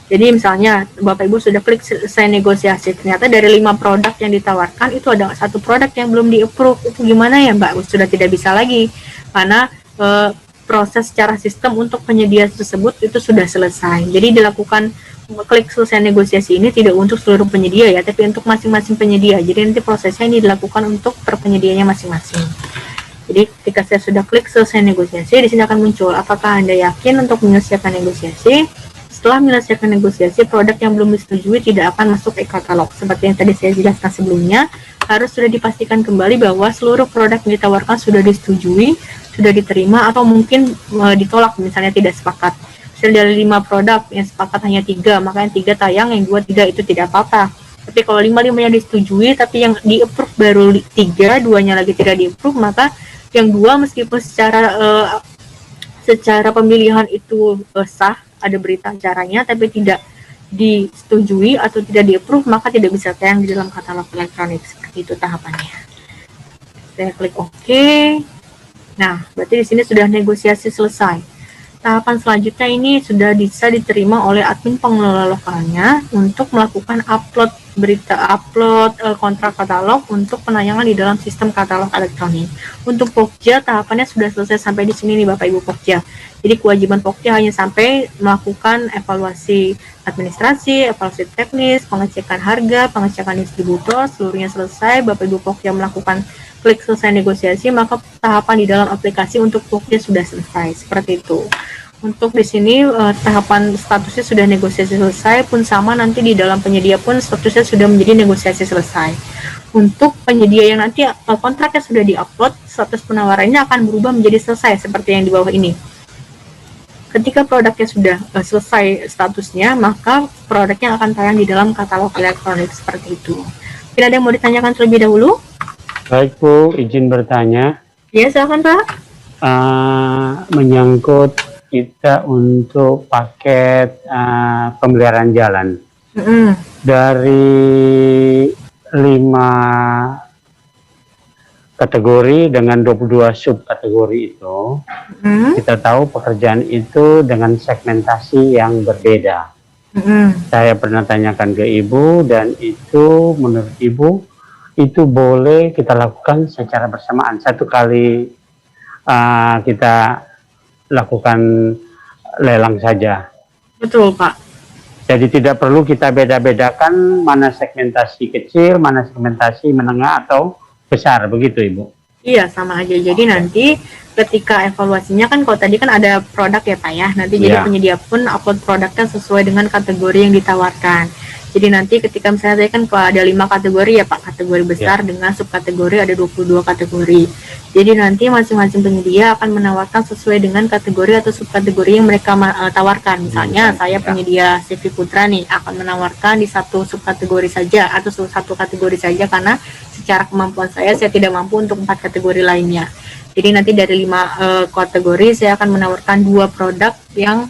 Jadi misalnya Bapak Ibu sudah klik selesai negosiasi, ternyata dari 5 produk yang ditawarkan itu ada 1 produk yang belum di-approve. Itu gimana ya Mbak? Sudah tidak bisa lagi karena proses secara sistem untuk penyedia tersebut itu sudah selesai. Jadi dilakukan klik selesai negosiasi ini tidak untuk seluruh penyedia ya, tapi untuk masing-masing penyedia. Jadi nanti prosesnya ini dilakukan untuk per penyedianya masing-masing. Jadi ketika saya sudah klik selesai negosiasi, di sini akan muncul apakah Anda yakin untuk menyelesaikan negosiasi. Setelah menyelesaikan negosiasi, produk yang belum disetujui tidak akan masuk ke katalog. Seperti yang tadi saya jelaskan sebelumnya, harus sudah dipastikan kembali bahwa seluruh produk yang ditawarkan sudah disetujui, sudah diterima, atau mungkin ditolak misalnya tidak sepakat. Misalnya dari 5 produk yang sepakat hanya 3, maka yang 3 tayang, yang 2 tidak, itu tidak apa-apa. Tapi kalau 5-5-nya disetujui, tapi yang di-approve baru 3, 2-nya lagi tidak di-approve, maka yang 2 meskipun secara pemilihan itu sah, ada berita acaranya, tapi tidak disetujui atau tidak di-approve, maka tidak bisa tayang di dalam katalog elektronik. Seperti itu tahapannya. Saya klik OK. Nah, berarti di sini sudah negosiasi selesai. Tahapan selanjutnya ini sudah bisa diterima oleh admin pengelola lokalnya untuk melakukan upload kontrak katalog untuk penayangan di dalam sistem katalog elektronik. Untuk Pokja tahapannya sudah selesai sampai di sini nih Bapak Ibu Pokja. Jadi kewajiban Pokja hanya sampai melakukan evaluasi administrasi, evaluasi teknis, pengecekan harga, pengecekan distributor, seluruhnya selesai. Bapak Ibu Pokja melakukan klik selesai negosiasi, maka tahapan di dalam aplikasi untuk Pokja sudah selesai. Seperti itu. Untuk di sini tahapan statusnya sudah negosiasi selesai, pun sama nanti di dalam penyedia pun statusnya sudah menjadi negosiasi selesai. Untuk penyedia yang nanti kontraknya sudah diupload, status penawarannya akan berubah menjadi selesai seperti yang di bawah ini. Ketika produknya sudah selesai statusnya, maka produknya akan tayang di dalam katalog elektronik seperti itu. Mungkin ada yang mau ditanyakan terlebih dahulu? Baik Bu, izin bertanya. Ya, silakan Pak. Menyangkut kita untuk paket pemeliharaan jalan. Dari 5 kategori dengan 22 subkategori itu, kita tahu pekerjaan itu dengan segmentasi yang berbeda. Saya pernah tanyakan ke Ibu, dan itu menurut Ibu itu boleh kita lakukan secara bersamaan. Satu kali kita lakukan lelang saja. Betul Pak. Jadi tidak perlu kita beda-bedakan mana segmentasi kecil, mana segmentasi menengah atau besar, begitu Ibu? Iya, sama aja. Jadi nanti ketika evaluasinya kan kalau tadi kan ada produk ya Pak ya. Nanti jadi Ya, penyedia pun upload produknya sesuai dengan kategori yang ditawarkan. Jadi nanti ketika misalnya tadi kan kalau ada 5 kategori ya Pak, kategori ya, besar dengan subkategori ada 22 kategori. Jadi nanti masing-masing penyedia akan menawarkan sesuai dengan kategori atau subkategori yang mereka tawarkan. Misalnya saya ya, penyedia CV Putra nih akan menawarkan di satu subkategori saja atau satu kategori saja karena secara kemampuan saya tidak mampu untuk 4 kategori lainnya. Jadi nanti dari 5 kategori saya akan menawarkan 2 produk yang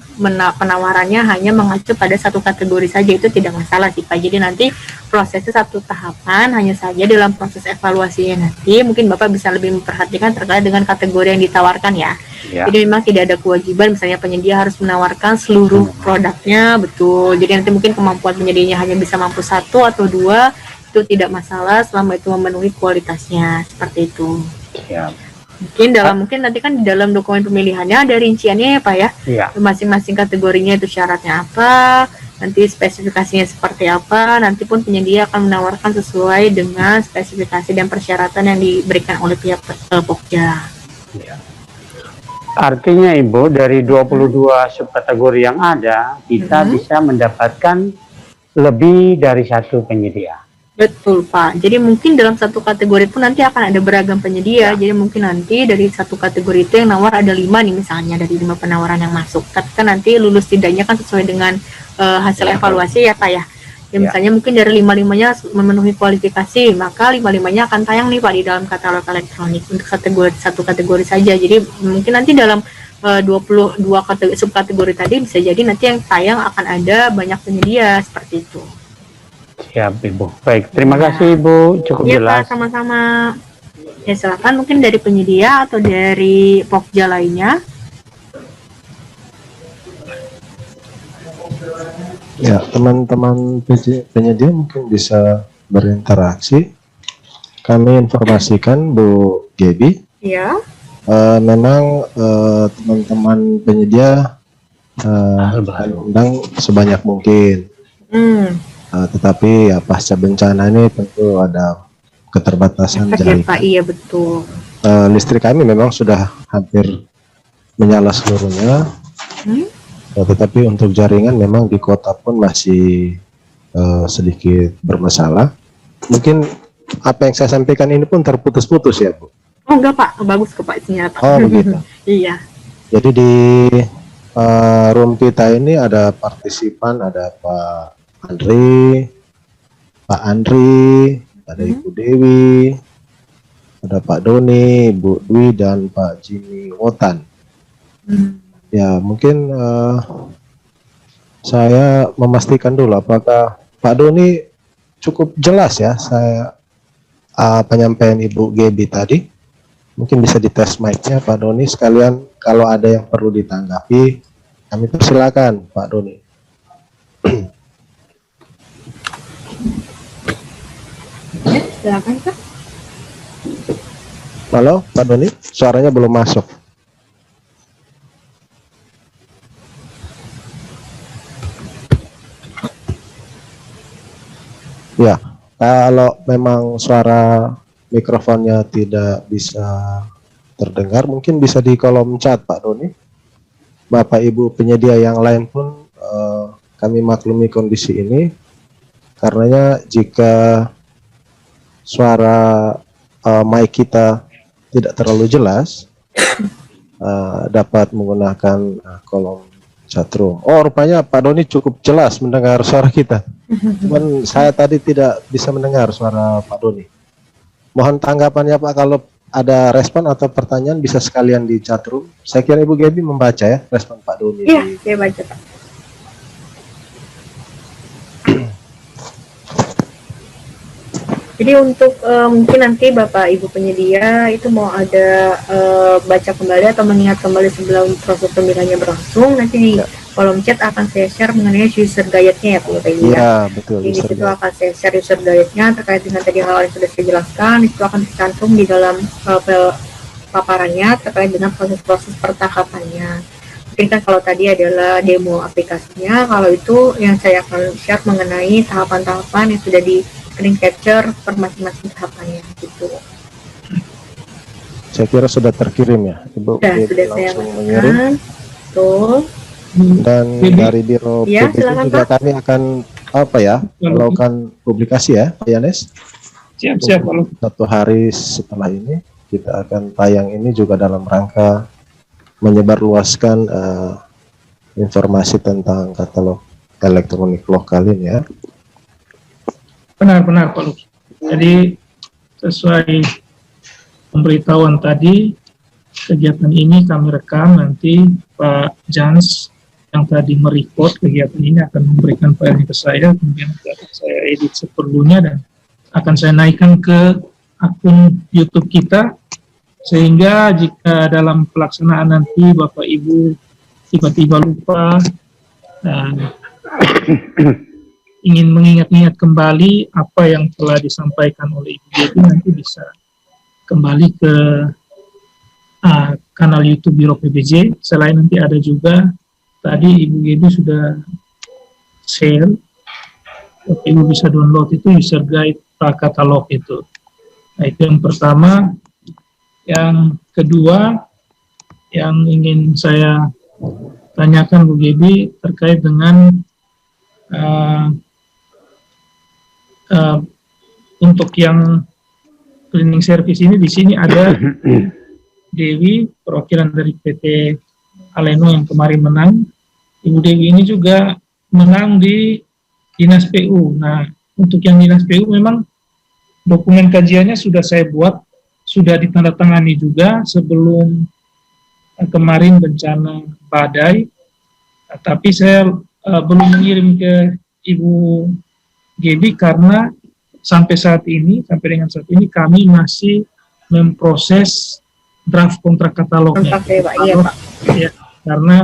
penawarannya hanya mengacu pada satu kategori saja, itu tidak masalah sih Pak. Jadi nanti prosesnya satu tahapan, hanya saja dalam proses evaluasinya nanti mungkin Bapak bisa lebih memperhatikan terkait dengan kategori yang ditawarkan ya. ya. Jadi memang tidak ada kewajiban misalnya penyedia harus menawarkan seluruh produknya, betul. Jadi nanti mungkin kemampuan penyedianya hanya bisa mampu 1 atau 2, itu tidak masalah selama itu memenuhi kualitasnya, seperti itu. Siap. Mungkin nanti kan di dalam dokumen pemilihannya ada rinciannya ya Pak ya. Iya. Masing-masing kategorinya itu syaratnya apa, nanti spesifikasinya seperti apa, nanti pun penyedia akan menawarkan sesuai dengan spesifikasi dan persyaratan yang diberikan oleh pihak Pokja. Iya. Artinya Ibu, dari 22 subkategori yang ada, kita bisa mendapatkan lebih dari satu penyedia. Betul Pak. Jadi mungkin dalam satu kategori pun nanti akan ada beragam penyedia. Jadi mungkin nanti dari satu kategori itu yang nawar ada 5 nih misalnya, dari 5 penawaran yang masuk. Tapi kan nanti lulus tidaknya kan sesuai dengan hasil evaluasi ya Pak ya. Ya misalnya mungkin dari 5-5-nya memenuhi kualifikasi, maka 5-5-nya akan tayang nih Pak di dalam katalog elektronik untuk satu kategori saja. Jadi mungkin nanti dalam 22 subkategori tadi bisa jadi nanti yang tayang akan ada banyak penyedia seperti itu. Siap Ibu. Baik, terima kasih Ibu, cukup Iya jelas. Pak, sama-sama. Ya silakan mungkin dari penyedia atau dari Pokja lainnya. Ya, teman-teman penyedia mungkin bisa berinteraksi. Kami informasikan Bu Gebi. Iya. Memang teman-teman penyedia undang sebanyak mungkin. Tetapi ya pasca bencana ini tentu ada keterbatasan jaringan. Pak, iya betul. Listrik kami memang sudah hampir menyala seluruhnya. Tetapi untuk jaringan memang di kota pun masih sedikit bermasalah. Mungkin apa yang saya sampaikan ini pun terputus-putus ya Bu? Oh enggak Pak, bagus kok Pak sinyal Pak. Oh begitu. Iya. Jadi di room kita ini ada partisipan, ada Pak Andri, ada Ibu Dewi, ada Pak Doni, Bu Dwi, dan Pak Jimmy Wotan. Ya mungkin saya memastikan dulu apakah Pak Doni cukup jelas ya saya penyampaian Ibu Gebi tadi. Mungkin bisa dites mic-nya Pak Doni, sekalian kalau ada yang perlu ditanggapi kami persilakan Pak Doni. Ya, silakan Pak. Halo Pak Doni, suaranya belum masuk. Ya, kalau memang suara mikrofonnya tidak bisa terdengar, mungkin bisa di kolom chat Pak Doni. Bapak Ibu penyedia yang lain pun kami maklumi kondisi ini, karenanya jika suara mic kita tidak terlalu jelas, dapat menggunakan kolom chatroom. Oh, rupanya Pak Doni cukup jelas mendengar suara kita. Cuman saya tadi tidak bisa mendengar suara Pak Doni. Mohon tanggapannya Pak, kalau ada respon atau pertanyaan bisa sekalian di chatroom. Saya kira Ibu Gebi membaca ya respon Pak Doni. Iya, saya baca Pak. Jadi untuk mungkin nanti Bapak Ibu penyedia itu mau ada baca kembali atau mengingat kembali sebelum proses pemilihannya berlangsung, nanti di kolom chat akan saya share mengenai user guide-nya ya Bapak Ibu. Iya, betul. Jadi di situ akan saya share user guide-nya terkait dengan tadi hal yang sudah saya jelaskan, itu akan tercantum di dalam paparannya terkait dengan proses-proses pertahapannya. Mungkin kan kalau tadi adalah demo aplikasinya, kalau itu yang saya akan share mengenai tahapan-tahapan yang sudah di screen capture per masing-masing tahapannya gitu. Saya kira sudah terkirim ya, Ibu. Sudah saya Langsung mengirim. masukkan. Tuh. Dan Jadi, dari Biro Ya, PPJ silakan, juga Pak. kami akan melakukan publikasi ya, Pak Yanes. siap kalau Satu hari setelah ini kita akan tayang ini juga dalam rangka menyebarluaskan informasi tentang katalog elektronik lokal ini ya. benar Pak Luki. Jadi sesuai pemberitahuan tadi, kegiatan ini kami rekam, nanti Pak Jans yang tadi merecord kegiatan ini akan memberikan filenya ke saya, kemudian akan saya edit seperlunya dan akan saya naikkan ke akun YouTube kita, sehingga jika dalam pelaksanaan nanti Bapak Ibu tiba-tiba lupa dan ingin mengingat-ingat kembali apa yang telah disampaikan oleh Ibu Dewi, nanti bisa kembali ke kanal YouTube Biro PBJ. Selain nanti ada juga tadi Ibu Dewi sudah share, Ibu bisa download itu user guide katalog itu. Nah, itu yang pertama. Yang kedua yang ingin saya tanyakan Bu Gaby terkait dengan untuk yang cleaning service ini, di sini ada Dewi perwakilan dari PT Aleno yang kemarin menang. Ibu Dewi ini juga menang di Dinas PU. Nah, untuk yang Dinas PU memang dokumen kajiannya sudah saya buat, sudah ditandatangani juga sebelum kemarin bencana badai, tapi saya belum mengirim ke Ibu Gaby karena sampai dengan saat ini kami masih memproses draft kontrak katalognya. Kontrak ya, Pak. Iya, Pak. Ya, karena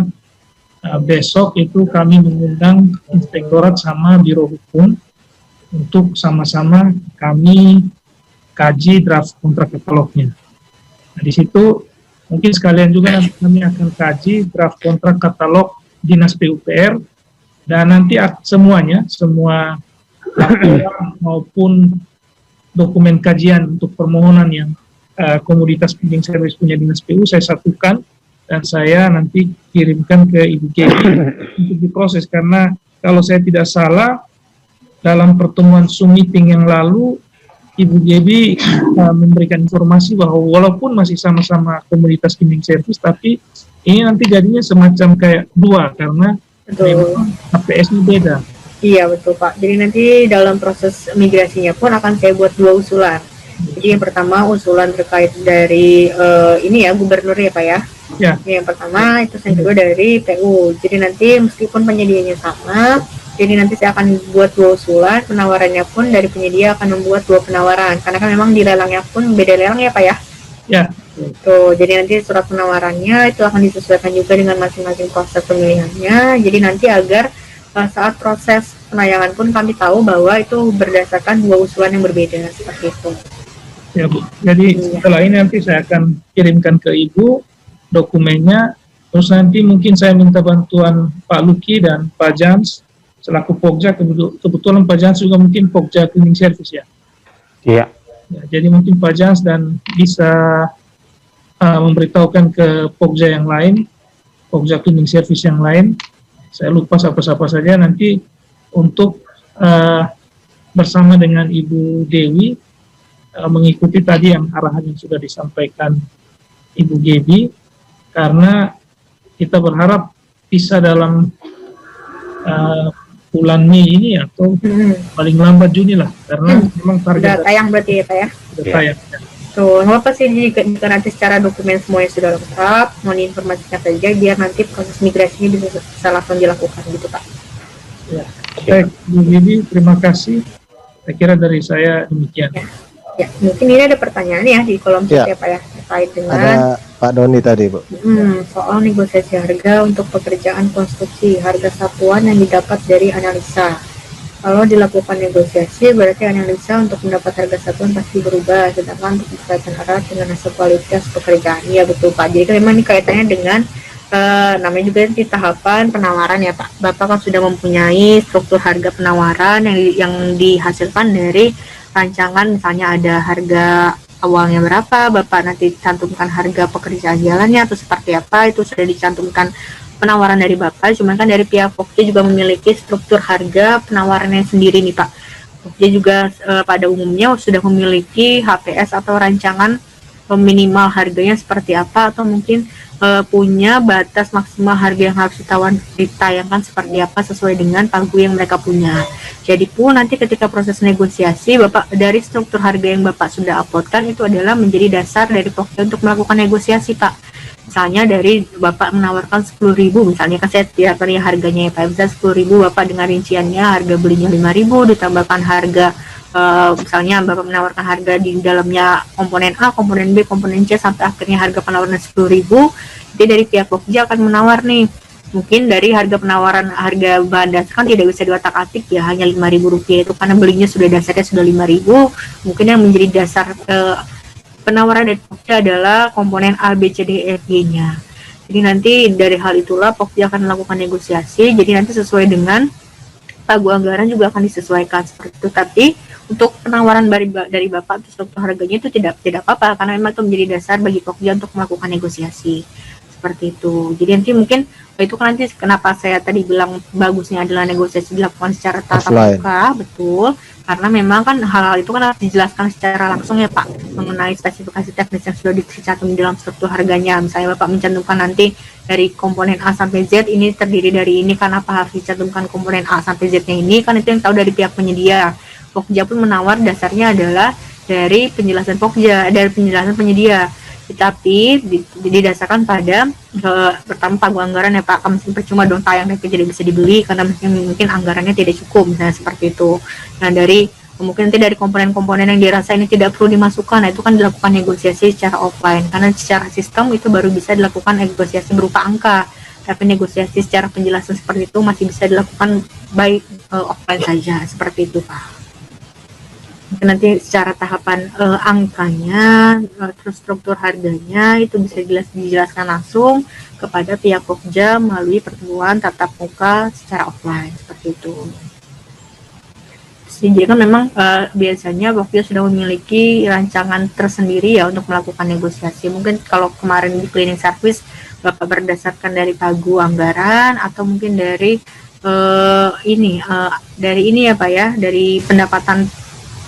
besok itu kami mengundang inspektorat sama Biro Hukum untuk sama-sama kami kaji draft kontrak katalognya. Nah, di situ mungkin sekalian juga nanti kami akan kaji draft kontrak katalog Dinas PUPR, dan nanti semuanya, semua laporan maupun dokumen kajian untuk permohonan yang komoditas cleaning service punya Dinas PU saya satukan dan saya nanti kirimkan ke Ibu Gaby untuk diproses, karena kalau saya tidak salah dalam pertemuan Zoom meeting yang lalu Ibu Gaby memberikan informasi bahwa walaupun masih sama-sama komoditas cleaning service, tapi ini nanti jadinya semacam kayak dua karena memang HPS-nya beda. Iya, betul, Pak. Jadi nanti dalam proses migrasinya pun akan saya buat dua usulan. Jadi yang pertama usulan terkait dari ini ya, gubernur ya, Pak ya. Ya. Yang pertama itu saya juga dari PU. Jadi nanti meskipun penyediaannya sama, jadi nanti saya akan buat dua usulan, penawarannya pun dari penyedia akan membuat dua penawaran, karena kan memang di lelangnya pun beda lelang ya, Pak ya. Ya. Tuh, jadi nanti surat penawarannya itu akan disesuaikan juga dengan masing-masing proses pemilihannya. Jadi nanti agar saat proses penayangan pun kami tahu bahwa itu berdasarkan dua usulan yang berbeda seperti itu. Ya, Bu. Jadi setelah ini nanti saya akan kirimkan ke Ibu dokumennya, terus nanti mungkin saya minta bantuan Pak Luki dan Pak Jans selaku Pokja, kebetulan Pak Jans juga mungkin Pokja cleaning service ya. Iya. Ya, jadi mungkin Pak Jans dan bisa memberitahukan ke Pokja yang lain, Pokja cleaning service yang lain. Saya lupa siapa-siapa saja nanti untuk bersama dengan Ibu Dewi mengikuti tadi yang arahan yang sudah disampaikan Ibu Gaby, karena kita berharap bisa dalam bulan Mei ini atau paling lambat Juni lah, karena memang target sudah tayang berarti ya, Pak ya. sudah tayang. Tuh, nggak apa sih jika nanti secara dokumen semuanya sudah lengkap, mohon informasikan saja biar nanti proses migrasinya bisa langsung dilakukan gitu, Pak. Ya. Baik, Bu Gaby, terima kasih. Saya kira dari saya demikian. Ya, mungkin ini ada pertanyaan ya di kolom chat ya, Pak ya, terkait dengan Ada Pak Doni tadi, Bu. soal negosiasi harga untuk pekerjaan konstruksi, harga satuan yang didapat dari analisa. Kalau dilakukan negosiasi, berarti analisa untuk mendapat harga satuan pasti berubah, sedangkan untuk berkaitan erat dengan hasil kualitas pekerjaan. Ya betul, Pak. Jadi kan memang ini kaitannya dengan namanya juga di tahapan penawaran ya, Pak. Bapak kan sudah mempunyai struktur harga penawaran yang dihasilkan dari rancangan, misalnya ada harga awalnya berapa, Bapak nanti cantumkan harga pekerjaan jalannya atau seperti apa, itu sudah dicantumkan penawaran dari Bapak. Cuman kan dari pihak Pokja juga memiliki struktur harga penawarannya sendiri nih Pak. Pokja juga pada umumnya sudah memiliki HPS atau rancangan minimal harganya seperti apa, atau mungkin punya batas maksimal harga yang harus ditayangkan seperti apa sesuai dengan pagu yang mereka punya. Jadi pun nanti ketika proses negosiasi, Bapak dari struktur harga yang Bapak sudah uploadkan itu adalah menjadi dasar dari Pokja untuk melakukan negosiasi Pak. Misalnya dari Bapak menawarkan 10.000, misalnya kan saya tidak tahu harganya ya Pak, misalnya 10.000 Bapak dengan rinciannya harga belinya 5.000 ditambahkan harga misalnya Bapak menawarkan harga di dalamnya komponen A, komponen B, komponen C sampai akhirnya harga penawaran 10.000. Jadi dari pihak Pokja akan menawar nih, mungkin dari harga penawaran harga bahan dasar kan tidak bisa diotak-atik ya, hanya Rp5.000 itu karena belinya sudah dasarnya sudah 5.000. Mungkin yang menjadi dasar penawaran dari Pokja adalah komponen A, B, C, D, E, F-G-nya. Jadi nanti dari hal itulah Pokja akan melakukan negosiasi. Jadi nanti sesuai dengan pagu anggaran juga akan disesuaikan seperti itu. Tapi untuk penawaran dari Bapak untuk struktur harganya itu tidak apa-apa karena memang itu menjadi dasar bagi Pokja untuk melakukan negosiasi seperti itu. Jadi nanti mungkin itu kan nanti kenapa saya tadi bilang bagusnya adalah negosiasi dilakukan secara tatap muka, betul, karena memang kan hal-hal itu kan harus dijelaskan secara langsung ya Pak mengenai spesifikasi teknis yang sudah dicantum di dalam struktur harganya. Misalnya Bapak mencantumkan nanti dari komponen A sampai Z ini terdiri dari ini, kan apa harus dicantumkan komponen A sampai Z-nya ini, kan itu yang tahu dari pihak penyedia. Pokja pun menawar dasarnya adalah dari penjelasan Pokja, dari penjelasan penyedia, tetapi didasarkan pada pertama pagu anggaran ya Pak, mesin percuma dong tayang tapi tidak bisa dibeli karena mungkin anggarannya tidak cukup misalnya seperti itu. Nah dari mungkin nanti dari komponen-komponen yang dirasa ini tidak perlu dimasukkan, nah itu kan dilakukan negosiasi secara offline karena secara sistem itu baru bisa dilakukan negosiasi berupa angka, tapi negosiasi secara penjelasan seperti itu masih bisa dilakukan by offline saja seperti itu Pak. Mungkin nanti secara tahapan angkanya, terus struktur harganya itu bisa dijelaskan langsung kepada pihak Pokja melalui pertemuan tatap muka secara offline seperti itu. Jadi kan memang biasanya Pokja sudah memiliki rancangan tersendiri ya untuk melakukan negosiasi. Mungkin kalau kemarin di cleaning service Bapak berdasarkan dari pagu anggaran atau mungkin dari dari ini ya Pak ya, dari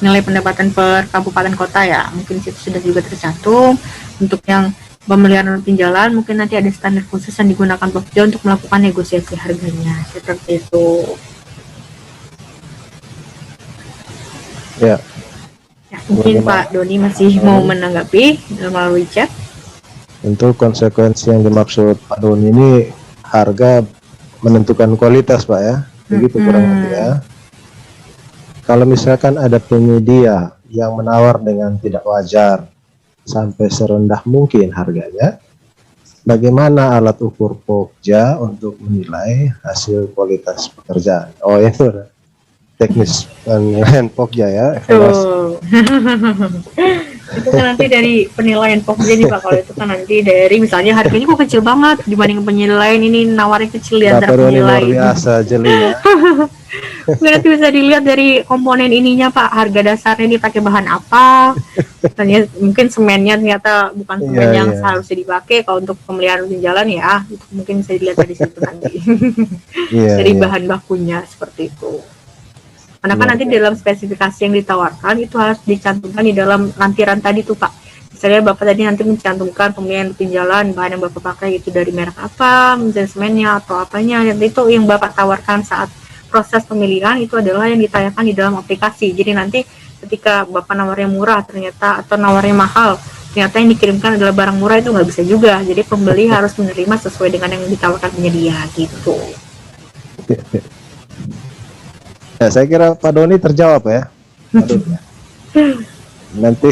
nilai pendapatan per kabupaten kota ya, mungkin situ sudah juga tercantum. Untuk yang pemeliharaan pinjalan mungkin nanti ada standar khusus yang digunakan Pokja untuk melakukan negosiasi harganya seperti itu ya. Mungkin Pak Doni masih mau menanggapi melalui chat. Untuk konsekuensi yang dimaksud Pak Doni ini harga menentukan kualitas Pak ya, begitu kurang lebih ya. Kalau misalkan ada penyedia yang menawar dengan tidak wajar sampai serendah mungkin harganya, bagaimana alat ukur Pokja untuk menilai hasil kualitas pekerjaan? Oh itu teknis penilaian Pokja ya. Itu kan nanti dari penilaian Pokja nih Pak. Kalau itu kan nanti dari misalnya harganya kok kecil banget dibanding penilaian ini, nawarnya kecil di antara penilaian. Luar biasa jeli ya. Nanti bisa dilihat dari komponen ininya Pak, harga dasarnya dipakai bahan apa, misalnya mungkin semennya ternyata bukan semen yang seharusnya dipakai kalau untuk pemeliharaan jalan ya, itu mungkin bisa dilihat dari situ nanti. Dari bahan bakunya seperti itu. Karena kan nanti dalam spesifikasi yang ditawarkan itu harus dicantumkan di dalam lampiran tadi tuh Pak. Misalnya Bapak tadi nanti mencantumkan pemilihan pinjalan, bahan yang Bapak pakai itu dari merek apa, misalnya semennya atau apanya, dan itu yang Bapak tawarkan saat proses pemilihan itu adalah yang ditayangkan di dalam aplikasi. Jadi nanti ketika Bapak nawarnya murah ternyata atau nawarnya mahal, ternyata yang dikirimkan adalah barang murah, itu nggak bisa juga. Jadi pembeli harus menerima sesuai dengan yang ditawarkan penyedia gitu. Ya, saya kira Pak Doni terjawab ya. Nanti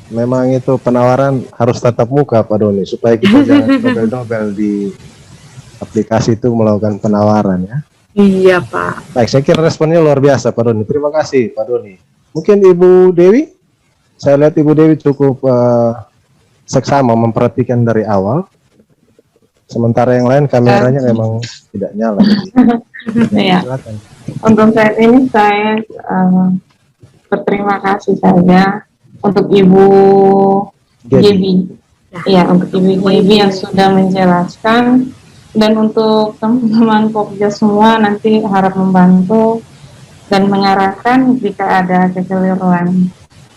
memang itu penawaran harus tatap muka Pak Doni supaya kita jangan dobel-dobel di aplikasi itu melakukan penawaran ya. Iya Pak. Baik, saya kira responnya luar biasa Pak Doni. Terima kasih Pak Doni. Mungkin Ibu Dewi, saya lihat Ibu Dewi cukup seksama memperhatikan dari awal. Sementara yang lain kameranya memang tidak nyala. Ya. Untuk saat ini saya berterima kasih saja untuk Ibu Gaby. Gaby. Iya, untuk Ibu Gaby yang sudah menjelaskan, dan untuk teman-teman Pokja semua nanti harap membantu dan mengarahkan jika ada kekeliruan.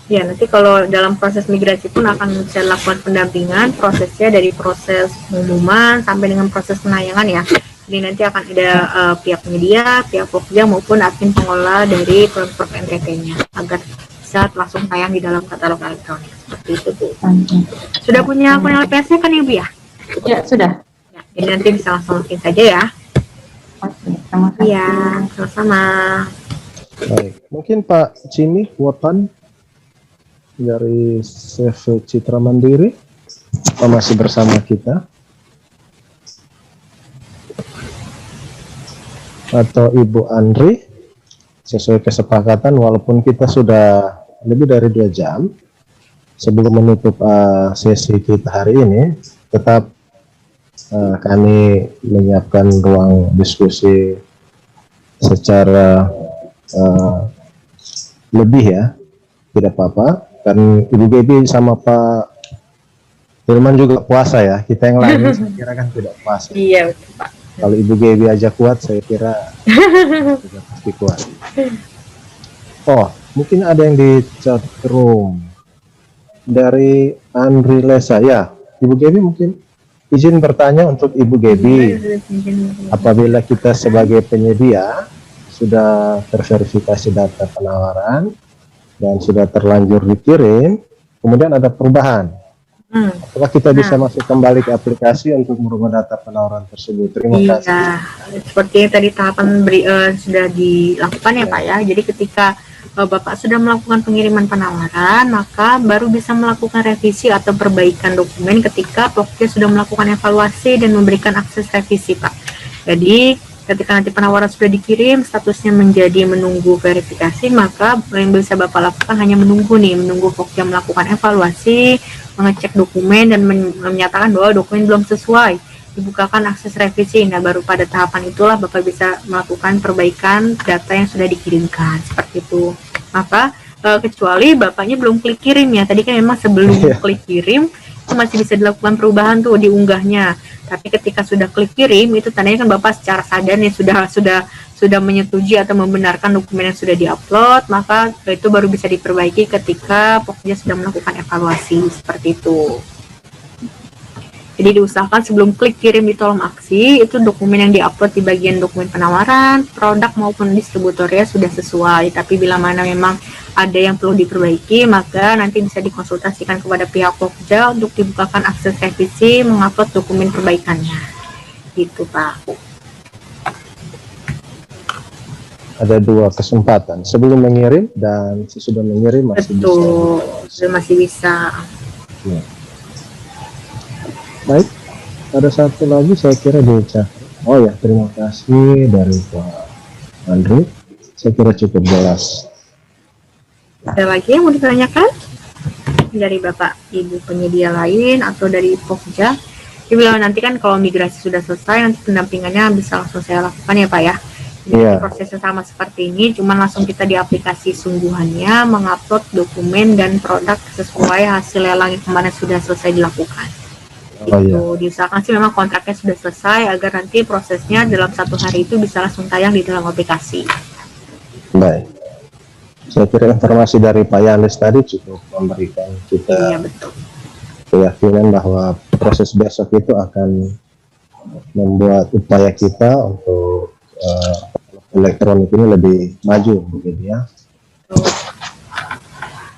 Ya, nanti kalau dalam proses migrasi pun akan bisa dilakukan pendampingan, prosesnya dari proses pengumuman sampai dengan proses penayangan ya. Jadi nanti akan ada pihak penyedia, pihak Pokja maupun admin pengelola dari program NTT-nya agar bisa langsung tayang di dalam katalog elektronik. Seperti itu, Bu. Sudah punya akun LPS-nya kan, Ibu ya? Ya, sudah. Ya, jadi nanti bisa langsung login saja ya. Oke, terima kasih. Iya, sama-sama. Baik, mungkin Pak Jimmy Wotan dari CV Citra Mandiri masih bersama kita, atau Ibu Andri sesuai kesepakatan, walaupun kita sudah lebih dari 2 jam sebelum menutup sesi kita hari ini, tetap kami menyiapkan ruang diskusi secara lebih ya, tidak apa-apa. Kan Ibu Gaby sama Pak Hilman juga puasa ya, kita yang lain saya kira kan tidak puasa. Iya, betul, Pak. Kalau Ibu Gaby aja kuat, saya kira juga pasti kuat. Oh, mungkin ada yang di chat room dari Andri Lesa ya. Ibu Gaby mungkin izin bertanya untuk Ibu Gaby. Apabila kita sebagai penyedia sudah terverifikasi data penawaran dan sudah terlanjur dikirim, kemudian ada perubahan, apakah kita bisa masuk kembali ke aplikasi untuk merubah data penawaran tersebut? Terima kasih. Iya, seperti yang tadi tahapan sudah dilakukan ya Pak ya. Jadi ketika Bapak sudah melakukan pengiriman penawaran, maka baru bisa melakukan revisi atau perbaikan dokumen ketika Pokja sudah melakukan evaluasi dan memberikan akses revisi Pak. Jadi ketika nanti penawaran sudah dikirim, statusnya menjadi menunggu verifikasi, maka yang bisa Bapak lakukan hanya menunggu Pokja melakukan evaluasi, mengecek dokumen dan menyatakan bahwa dokumen belum sesuai, dibukakan akses revisi. Nah, baru pada tahapan itulah Bapak bisa melakukan perbaikan data yang sudah dikirimkan, seperti itu. Maka kecuali Bapaknya belum klik kirim ya, tadi kan memang sebelum klik kirim itu masih bisa dilakukan perubahan tuh diunggahnya. Tapi ketika sudah klik kirim itu tandanya kan Bapak secara sadar ya sudah menyetujui atau membenarkan dokumen yang sudah diupload, maka itu baru bisa diperbaiki ketika Pokja sudah melakukan evaluasi, seperti itu. Jadi diusahakan sebelum klik kirim di kolom aksi itu dokumen yang diupload di bagian dokumen penawaran, produk maupun distributornya sudah sesuai. Tapi bila mana memang ada yang perlu diperbaiki, maka nanti bisa dikonsultasikan kepada pihak Pokja untuk dibukakan akses revisi mengupload dokumen perbaikannya. Gitu Pak. Ada 2 kesempatan, sebelum mengirim dan sesudah mengirim masih Betul, masih bisa. Ya. Baik, ada satu lagi saya kira di chat. Oh ya, terima kasih dari Pak Andri. Saya kira cukup jelas. Ada lagi yang mau ditanyakan dari Bapak Ibu penyedia lain atau dari Pokja? Jadi nanti kan kalau migrasi sudah selesai, nanti pendampingannya bisa langsung saya lakukan ya Pak ya. Jadi prosesnya sama seperti ini, cuman langsung kita di aplikasi sungguhannya mengupload dokumen dan produk sesuai hasil lelang yang kemarin sudah selesai dilakukan. Diusahakan sih memang kontraknya sudah selesai agar nanti prosesnya dalam 1 hari itu bisa langsung tayang di dalam aplikasi. Baik, saya kira informasi dari Pak Yanis tadi cukup memberikan kita keyakinan bahwa proses besok itu akan membuat upaya kita untuk elektronik ini lebih maju begitu ya.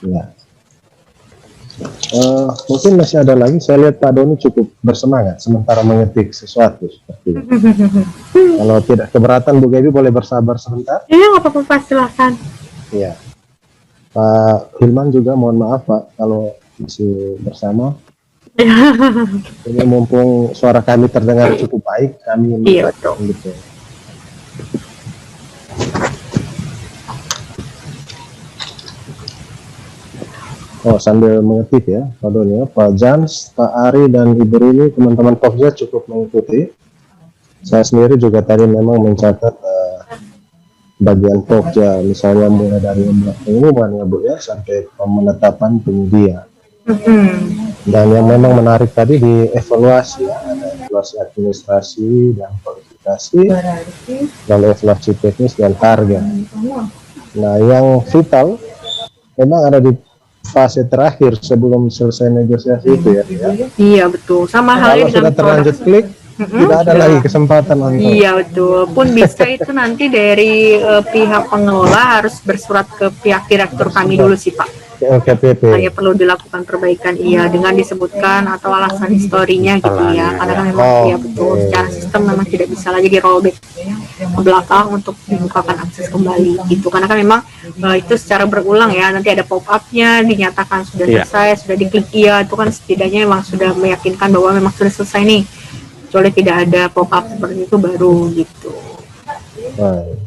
Ya. Mungkin masih ada lagi. Saya lihat Pak Doni cukup bersemangat sementara mengetik sesuatu seperti itu. Kalau tidak keberatan Bu Gaby boleh bersabar sebentar. Iya, nggak apa-apa Pak, silakan. Iya. Pak Hilman juga mohon maaf Pak kalau masih bersama. Ini mumpung suara kami terdengar cukup baik, kami gitu. Oh, sambil mengetik ya, Pak Doni ya, Pak Jans, Pak Ari dan Ibu Rini, teman-teman Pokja cukup mengikuti. Saya sendiri juga tadi memang mencatat bagian Pokja, misalnya mulai dari membuat pengumuman ya Bu ya, sampai penetapan penyedia. Dan yang memang menarik tadi di evaluasi ya, ada evaluasi administrasi dan kualifikasi, lalu evaluasi teknis dan harga. Nah, yang vital memang ada di fase terakhir sebelum selesai negosiasi itu ya. Iya betul. Sama halnya Kalau dengan sudah terlanjut klik, tidak ada lagi kesempatan untuk. Iya betul. Pun bisa itu nanti dari pihak pengelola harus bersurat ke pihak direktur kami dulu sih Pak. LKPP. Saya perlu dilakukan perbaikan iya dengan disebutkan atau alasan historinya gitu ya. Karena kan memang iya betul secara sistem memang tidak bisa lagi di rollback ke belakang untuk dibukakan akses kembali gitu. Karena kan memang itu secara berulang ya. Nanti ada pop-up-nya dinyatakan sudah selesai, sudah diklik iya, itu kan setidaknya memang sudah meyakinkan bahwa memang sudah selesai nih. Kecuali tidak ada pop-up seperti itu baru gitu. Baik.